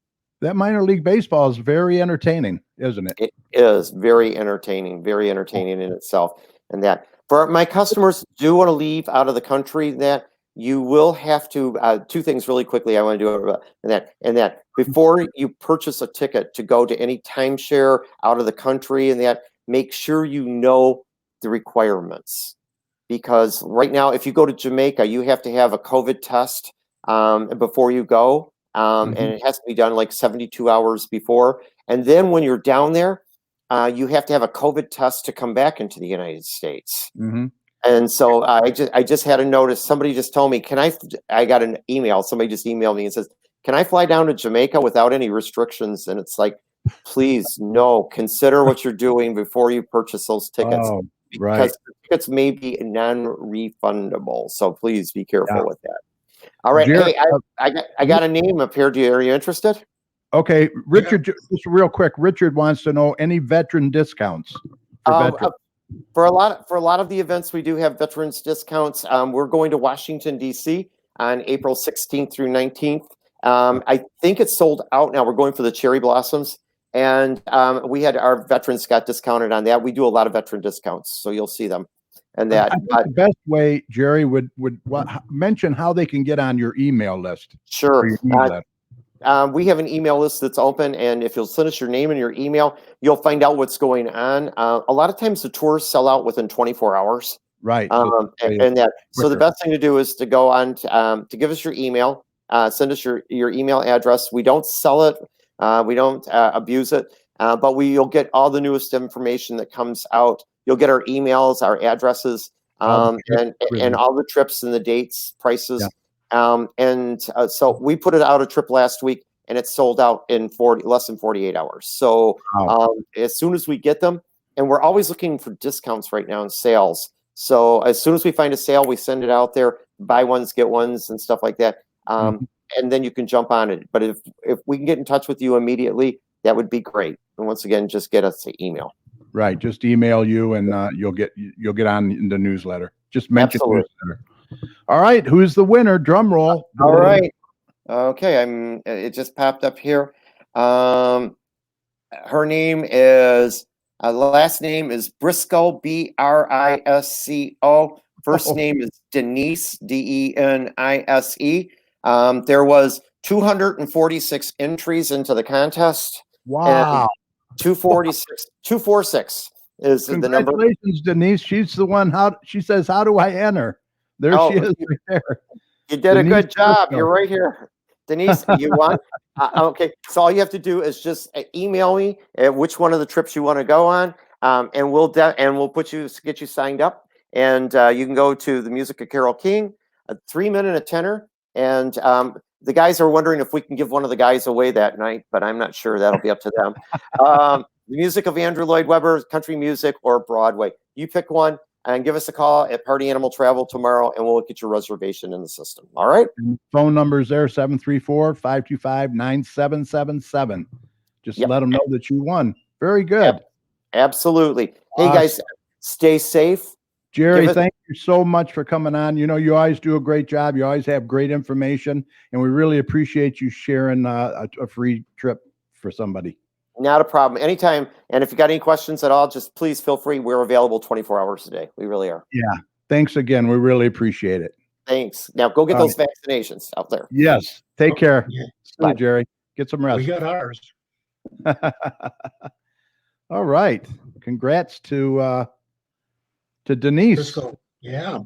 That minor league baseball is very entertaining, isn't it? It is very entertaining in itself. And that for my customers do want to leave out of the country, that you will have to 2 things really quickly. I want to do and that before you purchase a ticket to go to any timeshare out of the country, and that make sure you know the requirements, because right now, if you go to Jamaica, you have to have a COVID test before you go. And it has to be done like 72 hours before. And then when you're down there, you have to have a COVID test to come back into the United States. Mm-hmm. And so I just had a notice. Somebody just told me, I got an email. Somebody just emailed me and says, can I fly down to Jamaica without any restrictions? And it's like, please, no, consider what you're doing before you purchase those tickets. Oh, right. Because the tickets may be non-refundable. So please be careful Yeah. with that. All right. Jerry, Hey, I got a name up here. Are you interested? Okay. Richard, just real quick. Richard wants to know any veteran discounts for veterans. For a lot of the events, we do have veterans discounts. We're going to Washington, D.C. on April 16th through 19th. I think it's sold out now. We're going for the cherry blossoms. And we had our veterans got discounted on that. We do a lot of veteran discounts, so you'll see them. And that I think the best way, Jerry, would mention how they can get on your email list. Sure. Your newsletter. We have an email list that's open, and if you'll send us your name and your email, you'll find out what's going on. A lot of times the tours sell out within 24 hours. Right. So the best thing to do is to go on to give us your email, send us your email address. We don't sell it. We don't abuse it, but you'll get all the newest information that comes out. You'll get our emails, our addresses, and all the trips and the dates, prices. Yeah. So we put it out a trip last week, and it sold out in less than 48 hours. So as soon as we get them, and we're always looking for discounts right now and sales. So as soon as we find a sale, we send it out there, buy ones, get ones, and stuff like that. And then you can jump on it. But if we can get in touch with you immediately, that would be great. And once again, just get us an email. Right. Just email you, and you'll get on in the newsletter. Just mention newsletter. All right. Who's the winner? Drum roll. All right. Okay. It just popped up here. Her name is last name is Briscoe, Brisco. First name is Denise, Denise. There was 246 entries into the contest. Wow. 246 is the number. Congratulations, Denise. She's the one. She says, how do I enter? There she is right there. You did a good job. You're right here. Denise, you won. Okay. So all you have to do is just email me which one of the trips you want to go on. And we'll get you signed up. And you can go to the Music of Carole King, a 3-minute, a tenor. And the guys are wondering if we can give one of the guys away that night, but I'm not sure. That'll be up to them. The music of Andrew Lloyd Webber, country music, or Broadway. You pick one and give us a call at Party Animal Travel tomorrow, and we'll get your reservation in the system. All right? And phone numbers there, 734-525-9777. Just let them know that you won. Very good. Absolutely. Hey, guys, stay safe. Jerry, thank you so much for coming on. You know, you always do a great job. You always have great information, and we really appreciate you sharing a free trip for somebody. Not a problem. Anytime. And if you got any questions at all, just please feel free. We're available 24 hours a day. We really are. Yeah. Thanks again. We really apprate it. Thanks. Now go get those vaccinations out there. Yes. Take care. Yeah. See you, Jerry. Get some rest. We got ours. All right. Congrats to Denise. Briscoe. Yeah.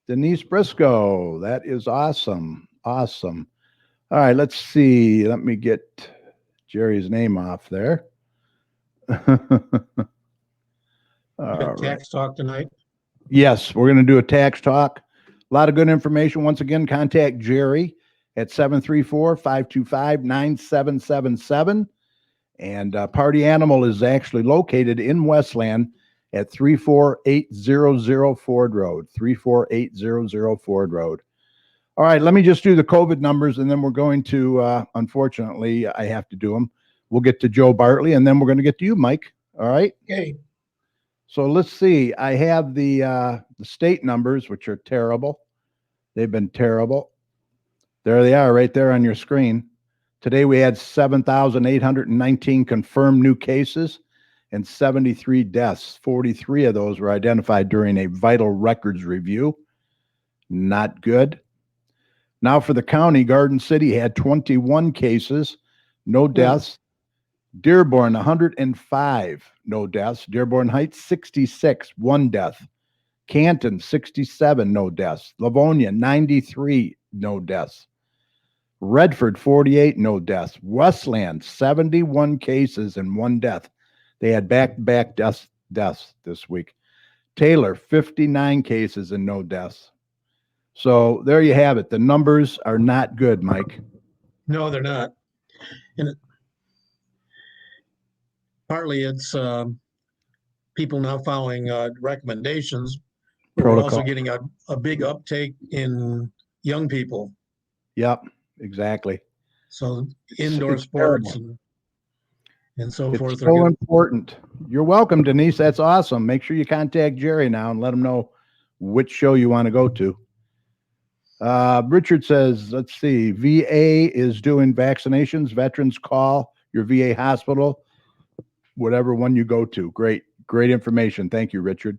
Denise Briscoe. That is awesome. Awesome. All right. Let's see. Let me get Jerry's name off there. Tax talk tonight. Yes, we're going to do a tax talk. A lot of good information. Once again, contact Jerry at 734-525-9777. And Party Animal is actually located in Westland at 34800 Ford Road. 34800 Ford Road. All right, let me just do the COVID numbers, and then we're going to, unfortunately, I have to do them. We'll get to Joe Bartley, and then we're going to get to you, Mike. All right? Okay. So let's see. I have the state numbers, which are terrible. They've been terrible. There they are right there on your screen. Today we had 7,819 confirmed new cases and 73 deaths. 43 of those were identified during a vital records review. Not good. Now for the county, Garden City had 21 cases, no deaths. Dearborn, 105, no deaths. Dearborn Heights, 66, 1 death. Canton, 67, no deaths. Livonia, 93, no deaths. Redford, 48, no deaths. Westland, 71 cases and 1 death. They had back-to-back deaths this week. Taylor, 59 cases and no deaths. So there you have it. The numbers are not good, Mike. No, they're not. And partly it's people now following recommendations. But we're also getting a big uptake in young people. Yep, exactly. So indoor sports and so forth. It's so important. You're welcome, Denise. That's awesome. Make sure you contact Jerry now and let him know which show you want to go to. Richard says, let's see, VA is doing vaccinations. Veterans call your VA hospital, whatever one you go to. Great information. Thank you, Richard.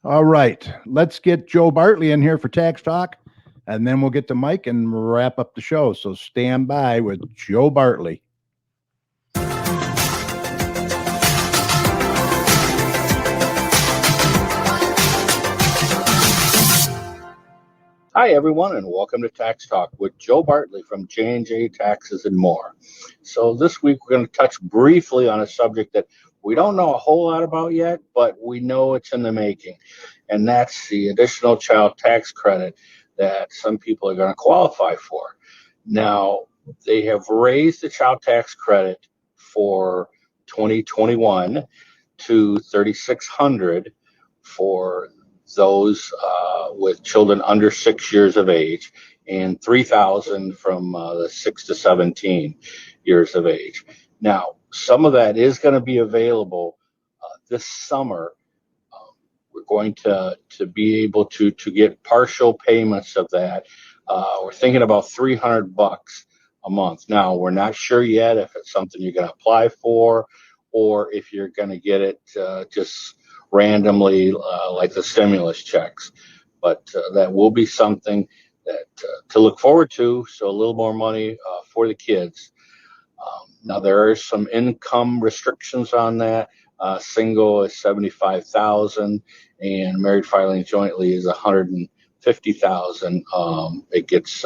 All right, let's get Joe Bartley in here for Tax Talk, and then we'll get to Mike and wrap up the show. So stand by with Joe Bartley. Hi, everyone, and welcome to Tax Talk with Joe Bartley from J&J Taxes and More. So this week we're going to touch briefly on a subject that we don't know a whole lot about yet, but we know it's in the making, and that's the additional child tax credit that some people are going to qualify for. Now, they have raised the child tax credit for 2021 to $3,600 for those with children under 6 years of age, and $3,000 from the 6 to 17 years of age. Now, some of that is going to be available this summer. We're going to be able to get partial payments of that. We're thinking about $300 a month. Now, we're not sure yet if it's something you're going to apply for or if you're going to get it just randomly like the stimulus checks, but that will be something that to look forward to. So a little more money for the kids. Now there are some income restrictions on that. Single is $75,000, and married filing jointly is $150,000. It gets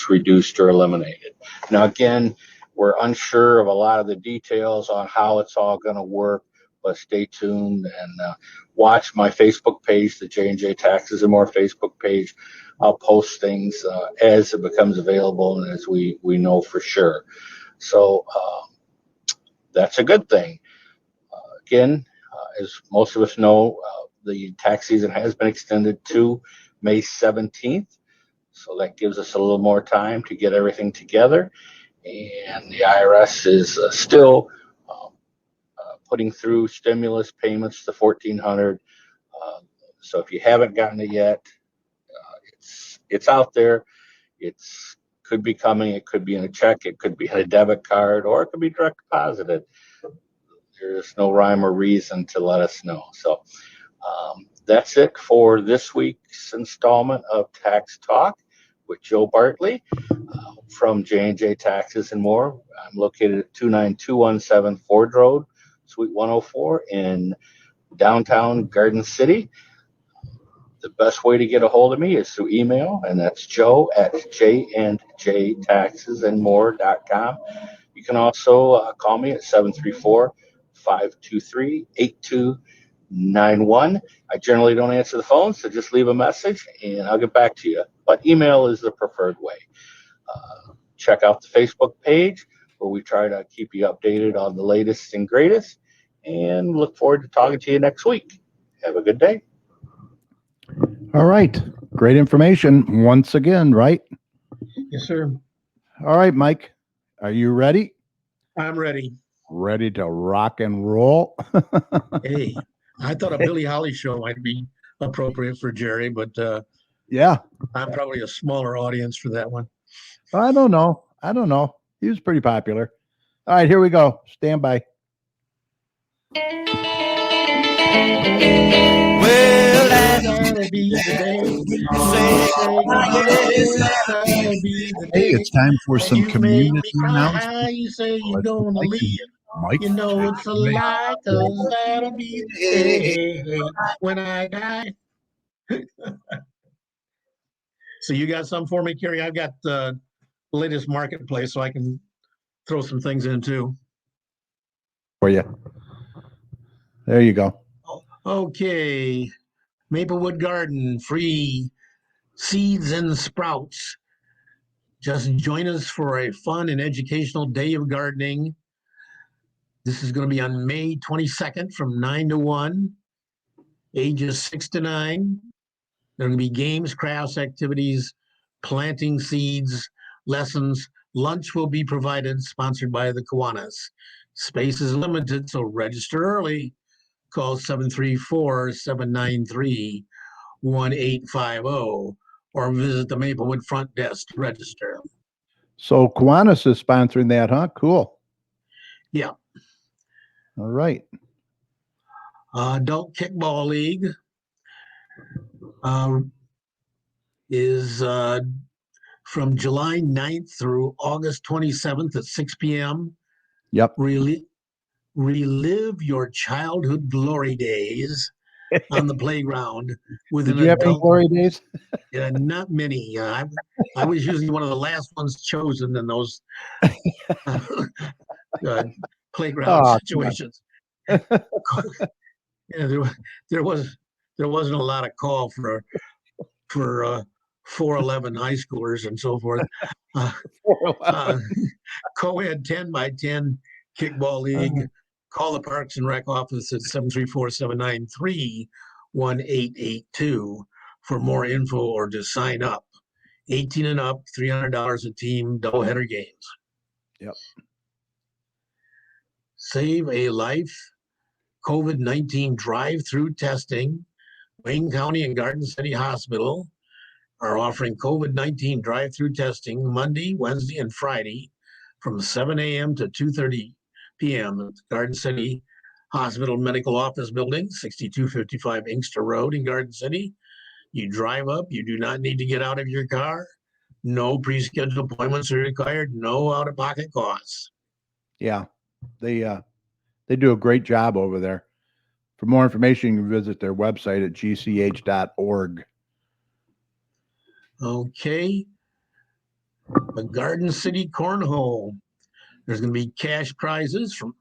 reduced or eliminated. Now again, we're unsure of a lot of the details on how it's all going to work. But stay tuned and watch my Facebook page, the J&J Taxes and More Facebook page. I'll post things as it becomes available and as we know for sure. So that's a good thing. Again, as most of us know, the tax season has been extended to May 17th. So that gives us a little more time to get everything together. And the IRS is still putting through stimulus payments to $1,400. So if you haven't gotten it yet, it's out there. It's could be coming. It could be in a check. It could be in a debit card, or it could be direct deposited. There's no rhyme or reason to let us know. So that's it for this week's installment of Tax Talk with Joe Bartley from J&J Taxes and More. I'm located at 29217 Ford Road, Suite 104 in downtown Garden City. The best way to get a hold of me is through email, and that's joe@jandjtaxesandmore.com. You can also call me at 734-523-8291. I generally don't answer the phone, so just leave a message and I'll get back to you. But email is the preferred way. Check out the Facebook page where we try to keep you updated on the latest and greatest, and look forward to talking to you next week. Have a good day. All right. Great information once again, right? Yes, sir. All right, Mike. Are you ready? I'm ready. Ready to rock and roll? Hey, I thought a Billie Holly show might be appropriate for Jerry, but yeah, I'm probably a smaller audience for that one. I don't know. He was pretty popular. All right, here we go. Stand by. Well, that's That'll be the day. Hey, it's time for some community announcements. You say you're gonna Mike leave. Mike. You know it's a lie, 'cause that'll be the day when I die. So you got some for me, Kerry? I've got the latest marketplace, so I can throw some things in too. For you. There you go. Okay. Maplewood Garden, free seeds and sprouts. Just join us for a fun and educational day of gardening. This is going to be on May 22nd from 9 to 1, ages 6 to 9. There are going to be games, crafts, activities, planting seeds, lessons. Lunch will be provided, sponsored by the Kiwanis. Space is limited, so register early. Call 734-793-1850 or visit the Maplewood front desk to register. So Kiwanis is sponsoring that, huh? Cool. Yeah. All right. Adult Kickball League is from July 9th through August 27th at 6 p.m. Yep. Relive your childhood glory days on the playground with Did an you have any adult. glory days? Not many. I was usually one of the last ones chosen in those playground situations. Yeah, there wasn't a lot of call for 411 high schoolers and so forth. Co-ed 10 by 10 kickball league. Call the Parks and Rec office at 734-793-1882 for more info or to sign up. 18 and up, $300 a team, doubleheader games. Yep. Save a life. COVID-19 drive-through testing. Wayne County and Garden City Hospital are offering COVID-19 drive-through testing Monday, Wednesday, and Friday from 7 a.m. to 2:30 p.m. at the Garden City Hospital Medical Office Building, 6255 Inkster Road in Garden City. You drive up. You do not need to get out of your car. No pre-scheduled appointments are required. No out-of-pocket costs. Yeah, they do a great job over there. For more information, you can visit their website at gch.org. Okay. The Garden City Cornhole. There's going to be cash prizes from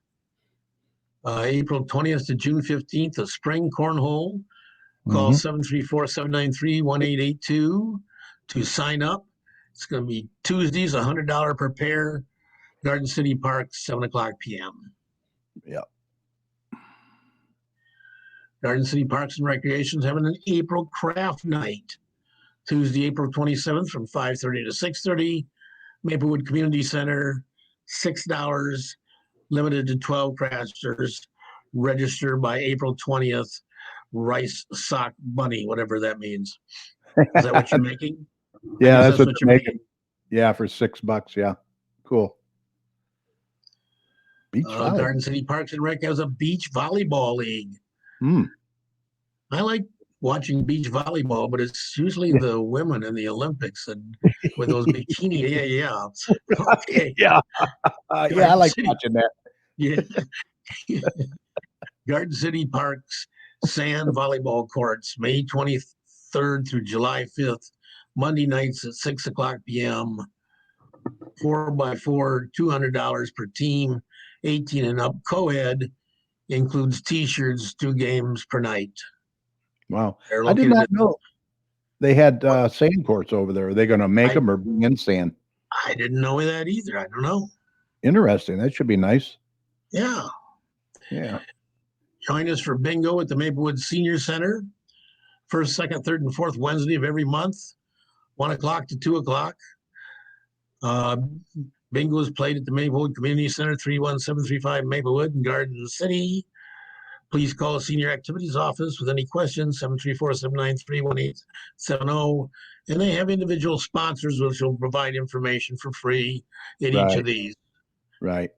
April 20th to June 15th, the spring cornhole. Call 734-793-1882 to sign up. It's going to be Tuesdays, $100 per pair. Garden City Park, 7 o'clock p.m. Yep. Garden City Parks and Recreation is having an April craft night. Tuesday, April 27th from 5:30 to 6:30. Maplewood Community Center, $6, limited to 12 crafters. Register by April 20th. Rice sock bunny, whatever that means. Is that what you're making? Yeah, that's what you're making. Yeah, for $6. Yeah, cool. Beach volleyball. Garden City Parks and Rec has a beach volleyball league. I like watching beach volleyball, but it's usually the women in the Olympics and with those bikini. Yeah. Okay. Yeah. Yeah, I like watching that. Yeah. Garden City Parks sand volleyball courts, May 23rd through July 5th, Monday nights at 6 o'clock p.m. 4x4, $200 per team, 18 and up. Co-ed includes T-shirts, 2 games per night. Wow. I did not know they had sand courts over there. Are they going to make them or bring in sand? I didn't know that either. I don't know. Interesting. That should be nice. Yeah. Yeah. Join us for bingo at the Maplewood Senior Center. First, second, third, and fourth Wednesday of every month, 1 o'clock to 2 o'clock. Bingo is played at the Maplewood Community Center, 31735 Maplewood in Garden City. Please call the Senior Activities Office with any questions, 734-793-1870. And they have individual sponsors which will provide information for free in each of these. Right.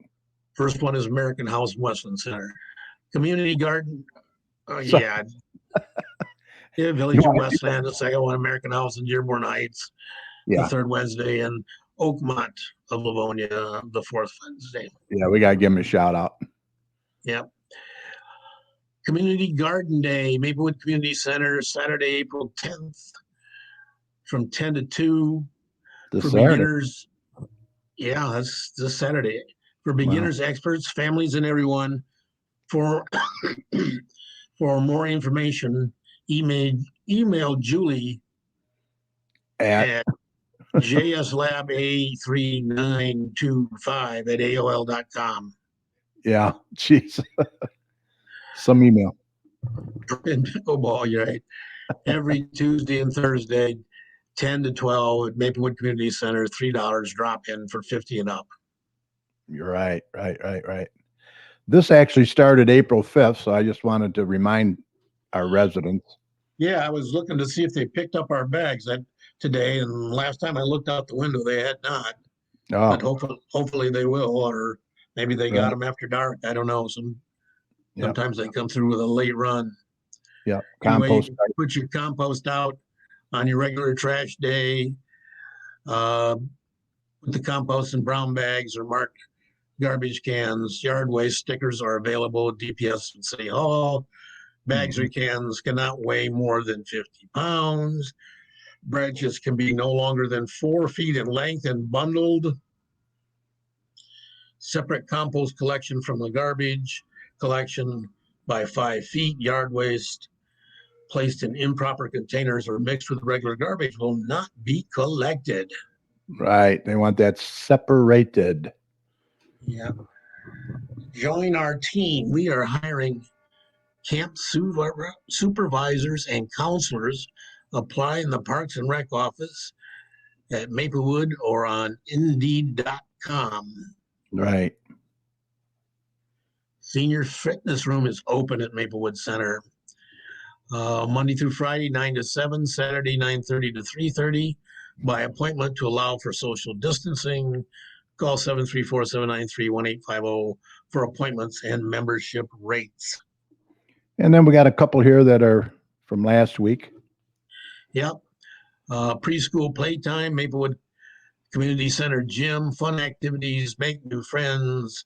First one is American House Westland Center. Community Garden. Yeah, Village of Westland. The second one, American House in Dearborn Heights. The third Wednesday, and Oakmont of Livonia, the fourth Wednesday. Yeah, we got to give them a shout out. Yep. Community Garden Day, Maplewood Community Center, Saturday, April 10th from 10 to 2 This for Saturday. beginners. Yeah, that's this Saturday. For beginners, experts, families, and everyone. For for more information, email Julie at jslab3925 at AOL.com. Yeah, jeez. Some email. And pickleball, you're right. Every Tuesday and Thursday, 10 to 12 at Maplewood Community Center, $3 drop in for 50 and up. You're right. This actually started April 5th, so I just wanted to remind our residents. Yeah, I was looking to see if they picked up our bags today, and last time I looked out the window, they had not. But hopefully they will, or maybe they got them after dark. I don't know. Sometimes they come through with a late run. Yeah, anyway, you can put your compost out on your regular trash day. Put the compost in brown bags or marked garbage cans. Yard waste stickers are available at DPS and City Hall. Bags or cans cannot weigh more than 50 pounds. Branches can be no longer than 4 feet in length and bundled. Separate compost collection from the garbage collection by 5 feet. Yard waste placed in improper containers or mixed with regular garbage will not be collected. Right. They want that separated. Yeah. Join our team. We are hiring camp supervisors and counselors. Apply in the Parks and Rec office at Maplewood or on Indeed.com. Right. Senior fitness room is open at Maplewood Center. Monday through Friday, 9 to 7, Saturday, 9:30 to 3:30, by appointment to allow for social distancing. Call 734-793-1850 for appointments and membership rates. And then we got a couple here that are from last week. Yep. Preschool playtime, Maplewood Community Center gym, fun activities, make new friends.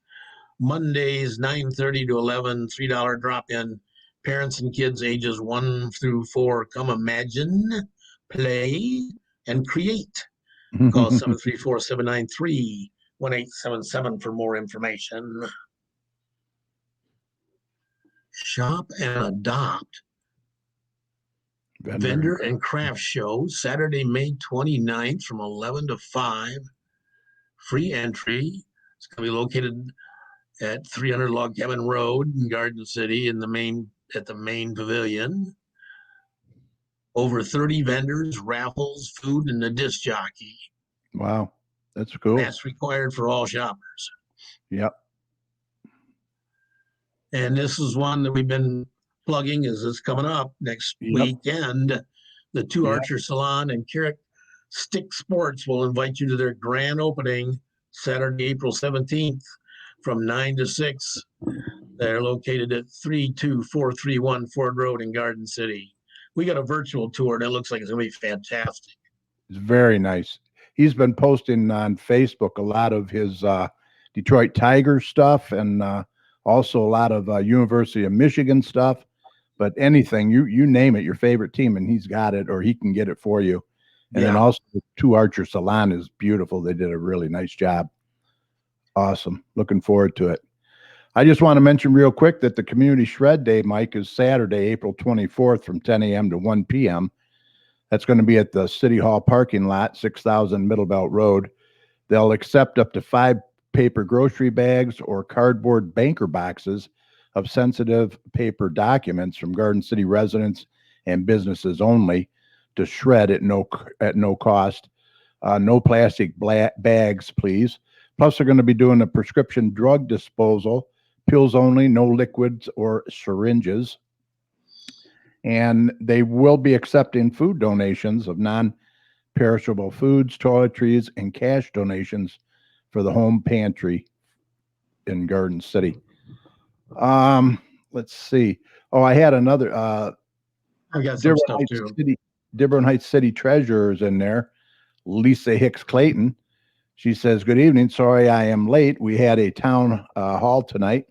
Mondays, 9:30 to 11, $3 drop-in. Parents and kids ages 1 through 4 come imagine, play, and create. Call 734-793-1877 for more information. Shop and adopt. Vendor and craft show, Saturday, May 29th from 11 to 5. Free entry. It's going to be located at 300 Log Cabin Road in Garden City at the main pavilion. Over 30 vendors, raffles, food, and a disc jockey. Wow, that's cool. That's required for all shoppers. Yep. And this is one that we've been plugging as it's coming up next weekend. The Two Archer Salon and Carrot Stick Sports will invite you to their grand opening Saturday, April 17th from 9 to 6. They're located at 32431 Ford Road in Garden City. We got a virtual tour that looks like it's going to be fantastic. It's very nice. He's been posting on Facebook a lot of his Detroit Tigers stuff and also a lot of University of Michigan stuff. But anything, you name it, your favorite team, and he's got it, or he can get it for you. And then also the Two Archer Salon is beautiful. They did a really nice job. Awesome. Looking forward to it. I just want to mention real quick that the Community Shred Day, Mike, is Saturday, April 24th from 10 a.m. to 1 p.m. That's going to be at the City Hall parking lot, 6000 Middle Belt Road. They'll accept up to 5 paper grocery bags or cardboard banker boxes of sensitive paper documents from Garden City residents and businesses only to shred at no cost. No plastic bags, please. Plus, they're going to be doing a prescription drug disposal, pills only, no liquids or syringes. And they will be accepting food donations of non-perishable foods, toiletries, and cash donations for the home pantry in Garden City. Let's see. Oh, I had another. I got some stuff too. Dearborn Heights City Treasurer is in there. Lisa Hicks Clayton. She says, "Good evening. Sorry I am late. We had a town hall tonight.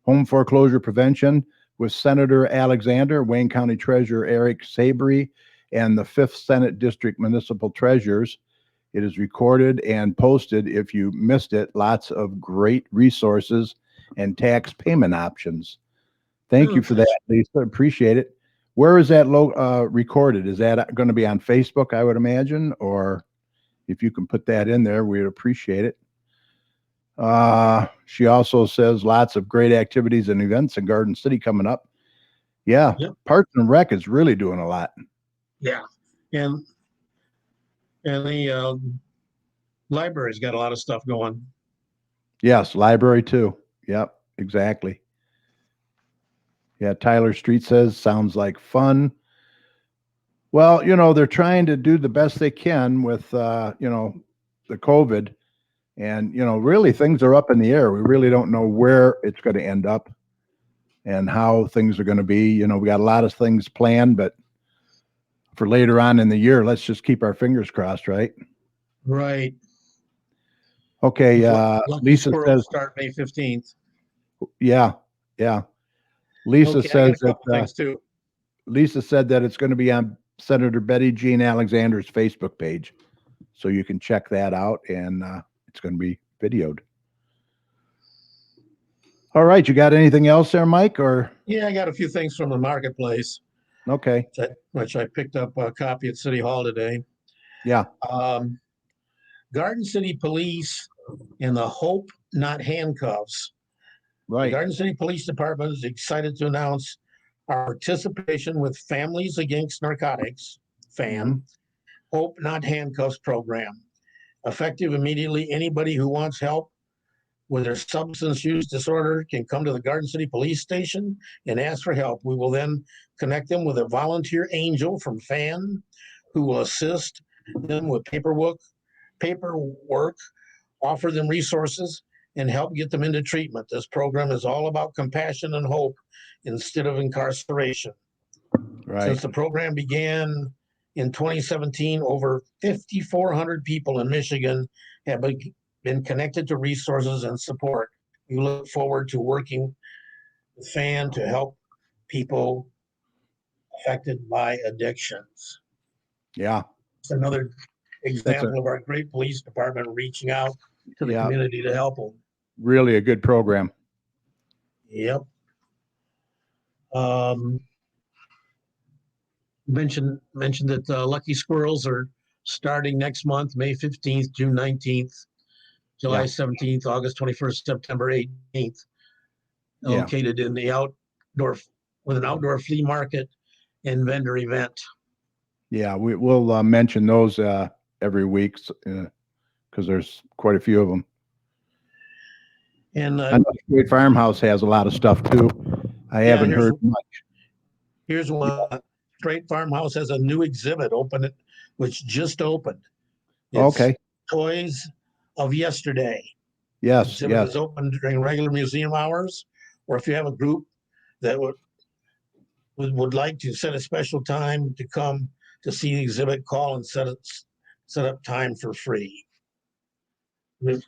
Home foreclosure prevention with Senator Alexander, Wayne County Treasurer Eric Sabry, and the 5th Senate District Municipal Treasurers. It is recorded and posted if you missed it. Lots of great resources and tax payment options. Thank you for that, Lisa. Appreciate it. Where is that recorded? Is that going to be on Facebook, I would imagine? Or if you can put that in there, we'd appreciate it. She also says lots of great activities and events in Garden City coming up. Yeah, Yep. Parks and Rec is really doing a lot. Yeah, and the library's got a lot of stuff going. Yes, library too. Yep, exactly. Yeah, Tyler Street says, sounds like fun. Well, they're trying to do the best they can with, the COVID. And, really things are up in the air. We really don't know where it's going to end up and how things are going to be. We got a lot of things planned, but for later on in the year, let's just keep our fingers crossed, right? Right. Okay. Lucky Lisa Squirrel says, start May 15th. yeah. Lisa Okay, I says got a couple that, things too. Lisa said that it's going to be on Senator Betty Jean Alexander's Facebook page. So you can check that out, and it's going to be videoed. All right. You got anything else there, Mike? Or Yeah, I got a few things from the marketplace, okay. which I picked up a copy at City Hall today. Yeah. Garden City Police and the Hope Not Handcuffs. The Right. Garden City Police Department is excited to announce our participation with Families Against Narcotics, FAN, Hope Not Handcuffs program. Effective immediately, anybody who wants help with their substance use disorder can come to the Garden City Police Station and ask for help. We will then connect them with a volunteer angel from FAN who will assist them with paperwork, offer them resources, and help get them into treatment. This program is all about compassion and hope instead of incarceration. Right. Since the program began in 2017, over 5,400 people in Michigan have been connected to resources and support. We look forward to working with FAN to help people affected by addictions. Yeah. It's another example of our great police department reaching out to the community to help them. Really a good program. Yep. Mentioned that Lucky Squirrels are starting next month, May 15th, June 19th, July 17th, August 21st, September 18th. Located in the outdoor with an outdoor flea market and vendor event. Yeah, we'll mention those every week because there's quite a few of them. And I know Great Farmhouse has a lot of stuff too. I haven't heard much. Here's one. Straight Farmhouse has a new exhibit which just opened. It's Toys of Yesterday. Yes, the exhibit is open during regular museum hours, or if you have a group that would like to set a special time to come to see the exhibit, call and set up time for free. The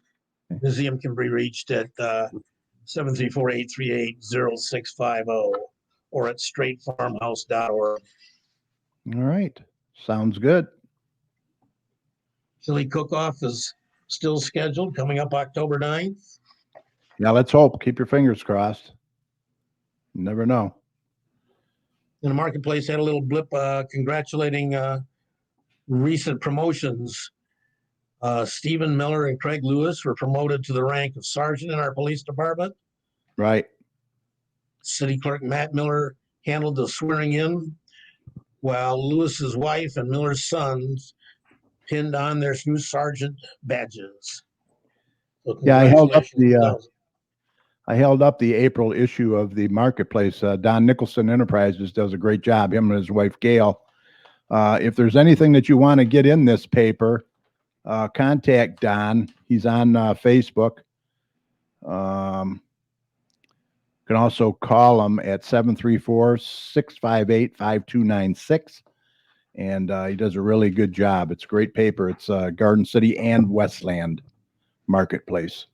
museum can be reached at 734-838-0650 or at straightfarmhouse.org. All right. Sounds good. Chili cook-off is still scheduled, coming up October 9th. Yeah, let's hope. Keep your fingers crossed. You never know. And the marketplace had a little blip congratulating recent promotions. Stephen Miller and Craig Lewis were promoted to the rank of sergeant in our police department. Right. City Clerk Matt Miller handled the swearing in, while Lewis's wife and Miller's sons pinned on their new sergeant badges. So yeah, I held up the April issue of the marketplace. Don Nicholson Enterprises does a great job, him and his wife Gail. If there's anything that you want to get in this paper, contact Don. He's on Facebook. You can also call him at 734-658-5296. And he does a really good job. It's a great paper. It's Garden City and Westland Marketplace.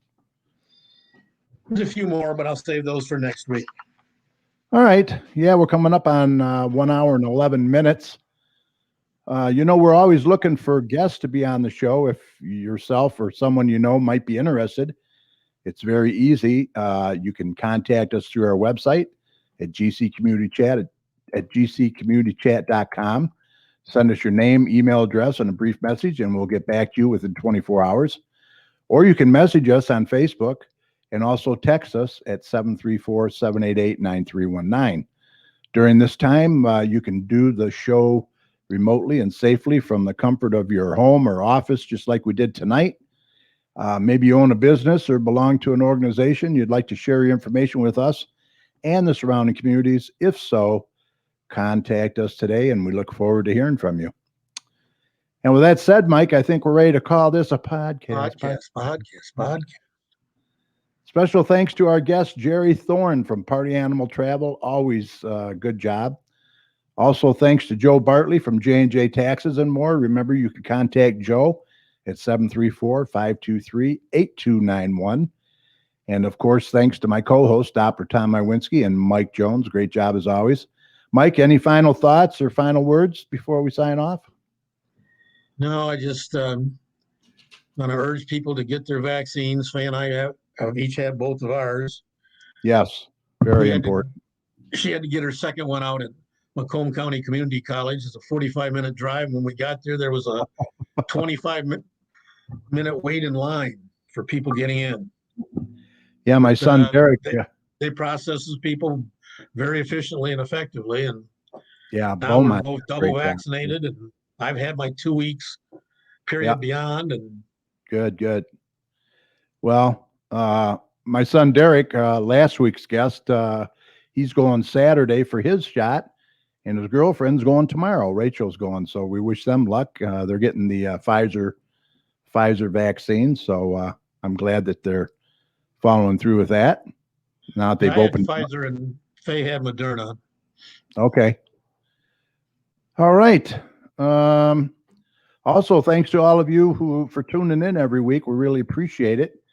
There's a few more, but I'll save those for next week. All right. Yeah, we're coming up on 1 hour and 11 minutes. We're always looking for guests to be on the show. If yourself or someone you know might be interested, it's very easy. You can contact us through our website at at gccommunitychat.com. Send us your name, email address, and a brief message, and we'll get back to you within 24 hours. Or you can message us on Facebook and also text us at 734-788-9319. During this time, you can do the show remotely and safely from the comfort of your home or office, just like we did tonight. Maybe you own a business or belong to an organization. You'd like to share your information with us and the surrounding communities. If so, contact us today, and we look forward to hearing from you. And with that said, Mike, I think we're ready to call this a podcast. Podcast. Special thanks to our guest, Jerry Thorne from Party Animal Travel. Always good job. Also, thanks to Joe Bartley from J&J Taxes and More. Remember, you can contact Joe at 734-523-8291. And of course, thanks to my co-host, Dr. Tom Iwinski and Mike Jones. Great job as always. Mike, any final thoughts or final words before we sign off? No, I just want to urge people to get their vaccines. Faye and I have each had both of ours. Yes, very important. She had to get her second one out at Macomb County Community College. It's a 45-minute drive. When we got there was a 25-minute wait in line for people getting in. Yeah, my son Derek. They processes people very efficiently and effectively. And yeah, now we're both double vaccinated, and I've had my 2 weeks period beyond. And good. Well, my son Derek, last week's guest, he's going Saturday for his shot, and his girlfriend's going tomorrow. Rachel's going, so we wish them luck. They're getting the Pfizer vaccine, so I'm glad that they're following through with that. Now that they've opened Pfizer, and Faye had Moderna. Okay. All right. Also, thanks to all of you for tuning in every week. We really appreciate it.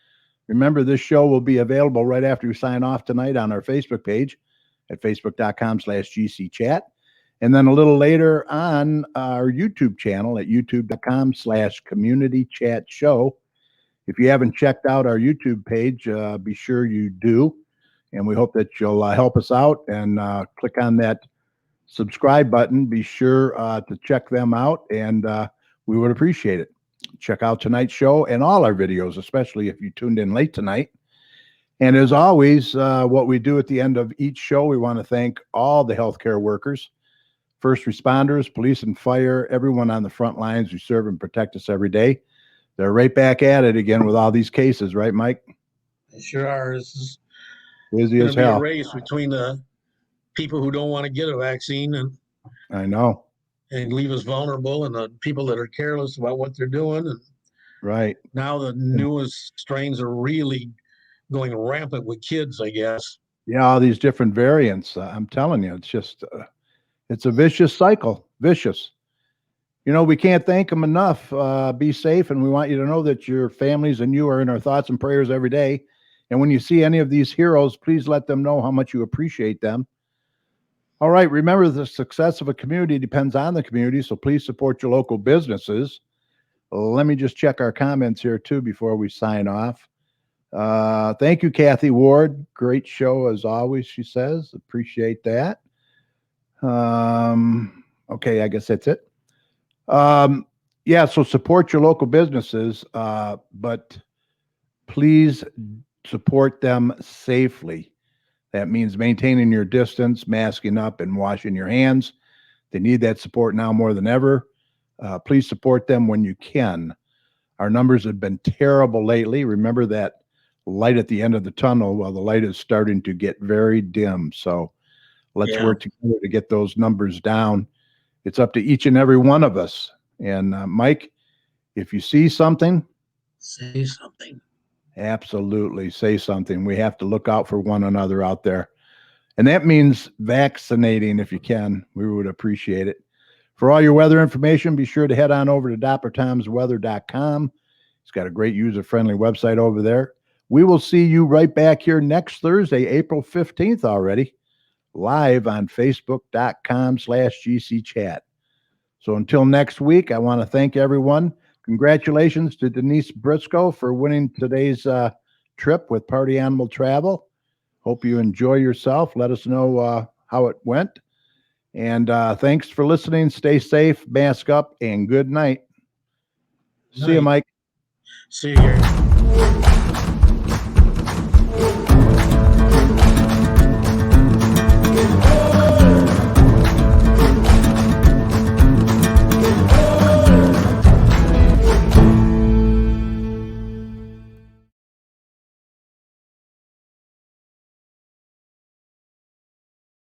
Remember, this show will be available right after we sign off tonight on our Facebook page at facebook.com/GCChat. And then a little later on our YouTube channel at youtube.com/communitychatshow. If you haven't checked out our YouTube page, be sure you do. And we hope that you'll help us out and click on that subscribe button. Be sure to check them out, and we would appreciate it. Check out tonight's show and all our videos, especially if you tuned in late tonight. And as always, what we do at the end of each show, we want to thank all the healthcare workers, first responders, police and fire, everyone on the front lines who serve and protect us every day. They're right back at it again with all these cases, right, Mike? They sure are. This is busy as hell. A race between the people who don't want to get a vaccine, and I know, and leave us vulnerable, and the people that are careless about what they're doing. And right now the newest strains are really going rampant with kids, I guess. Yeah, all these different variants. I'm telling you, it's just it's a vicious cycle. Vicious. We can't thank them enough. Be safe, and we want you to know that your families and you are in our thoughts and prayers every day. And when you see any of these heroes, please let them know how much you appreciate them. All right, remember, the success of a community depends on the community, so please support your local businesses. Let me just check our comments here, too, before we sign off. Thank you, Kathy Ward. Great show, as always, she says. Appreciate that. Okay, I guess that's it. Yeah, so support your local businesses, but please support them safely. That means maintaining your distance, masking up, and washing your hands. They need that support now more than ever. Please support them when you can. Our numbers have been terrible lately. Remember that light at the end of the tunnel. Well, the light is starting to get very dim. So let's work together to get those numbers down. It's up to each and every one of us. And Mike, if you see something, say something. Absolutely, say something. We have to look out for one another out there. And that means vaccinating if you can. We would appreciate it. For all your weather information, be sure to head on over to DrTomsWeather.com. It's got a great user-friendly website over there. We will see you right back here next Thursday, April 15th already, live on Facebook.com/GCChat. So until next week, I want to thank everyone. Congratulations to Denise Briscoe for winning today's trip with Party Animal Travel. Hope you enjoy yourself. Let us know how it went. And thanks for listening. Stay safe, mask up, and good night. See you, Mike. See you, Gary.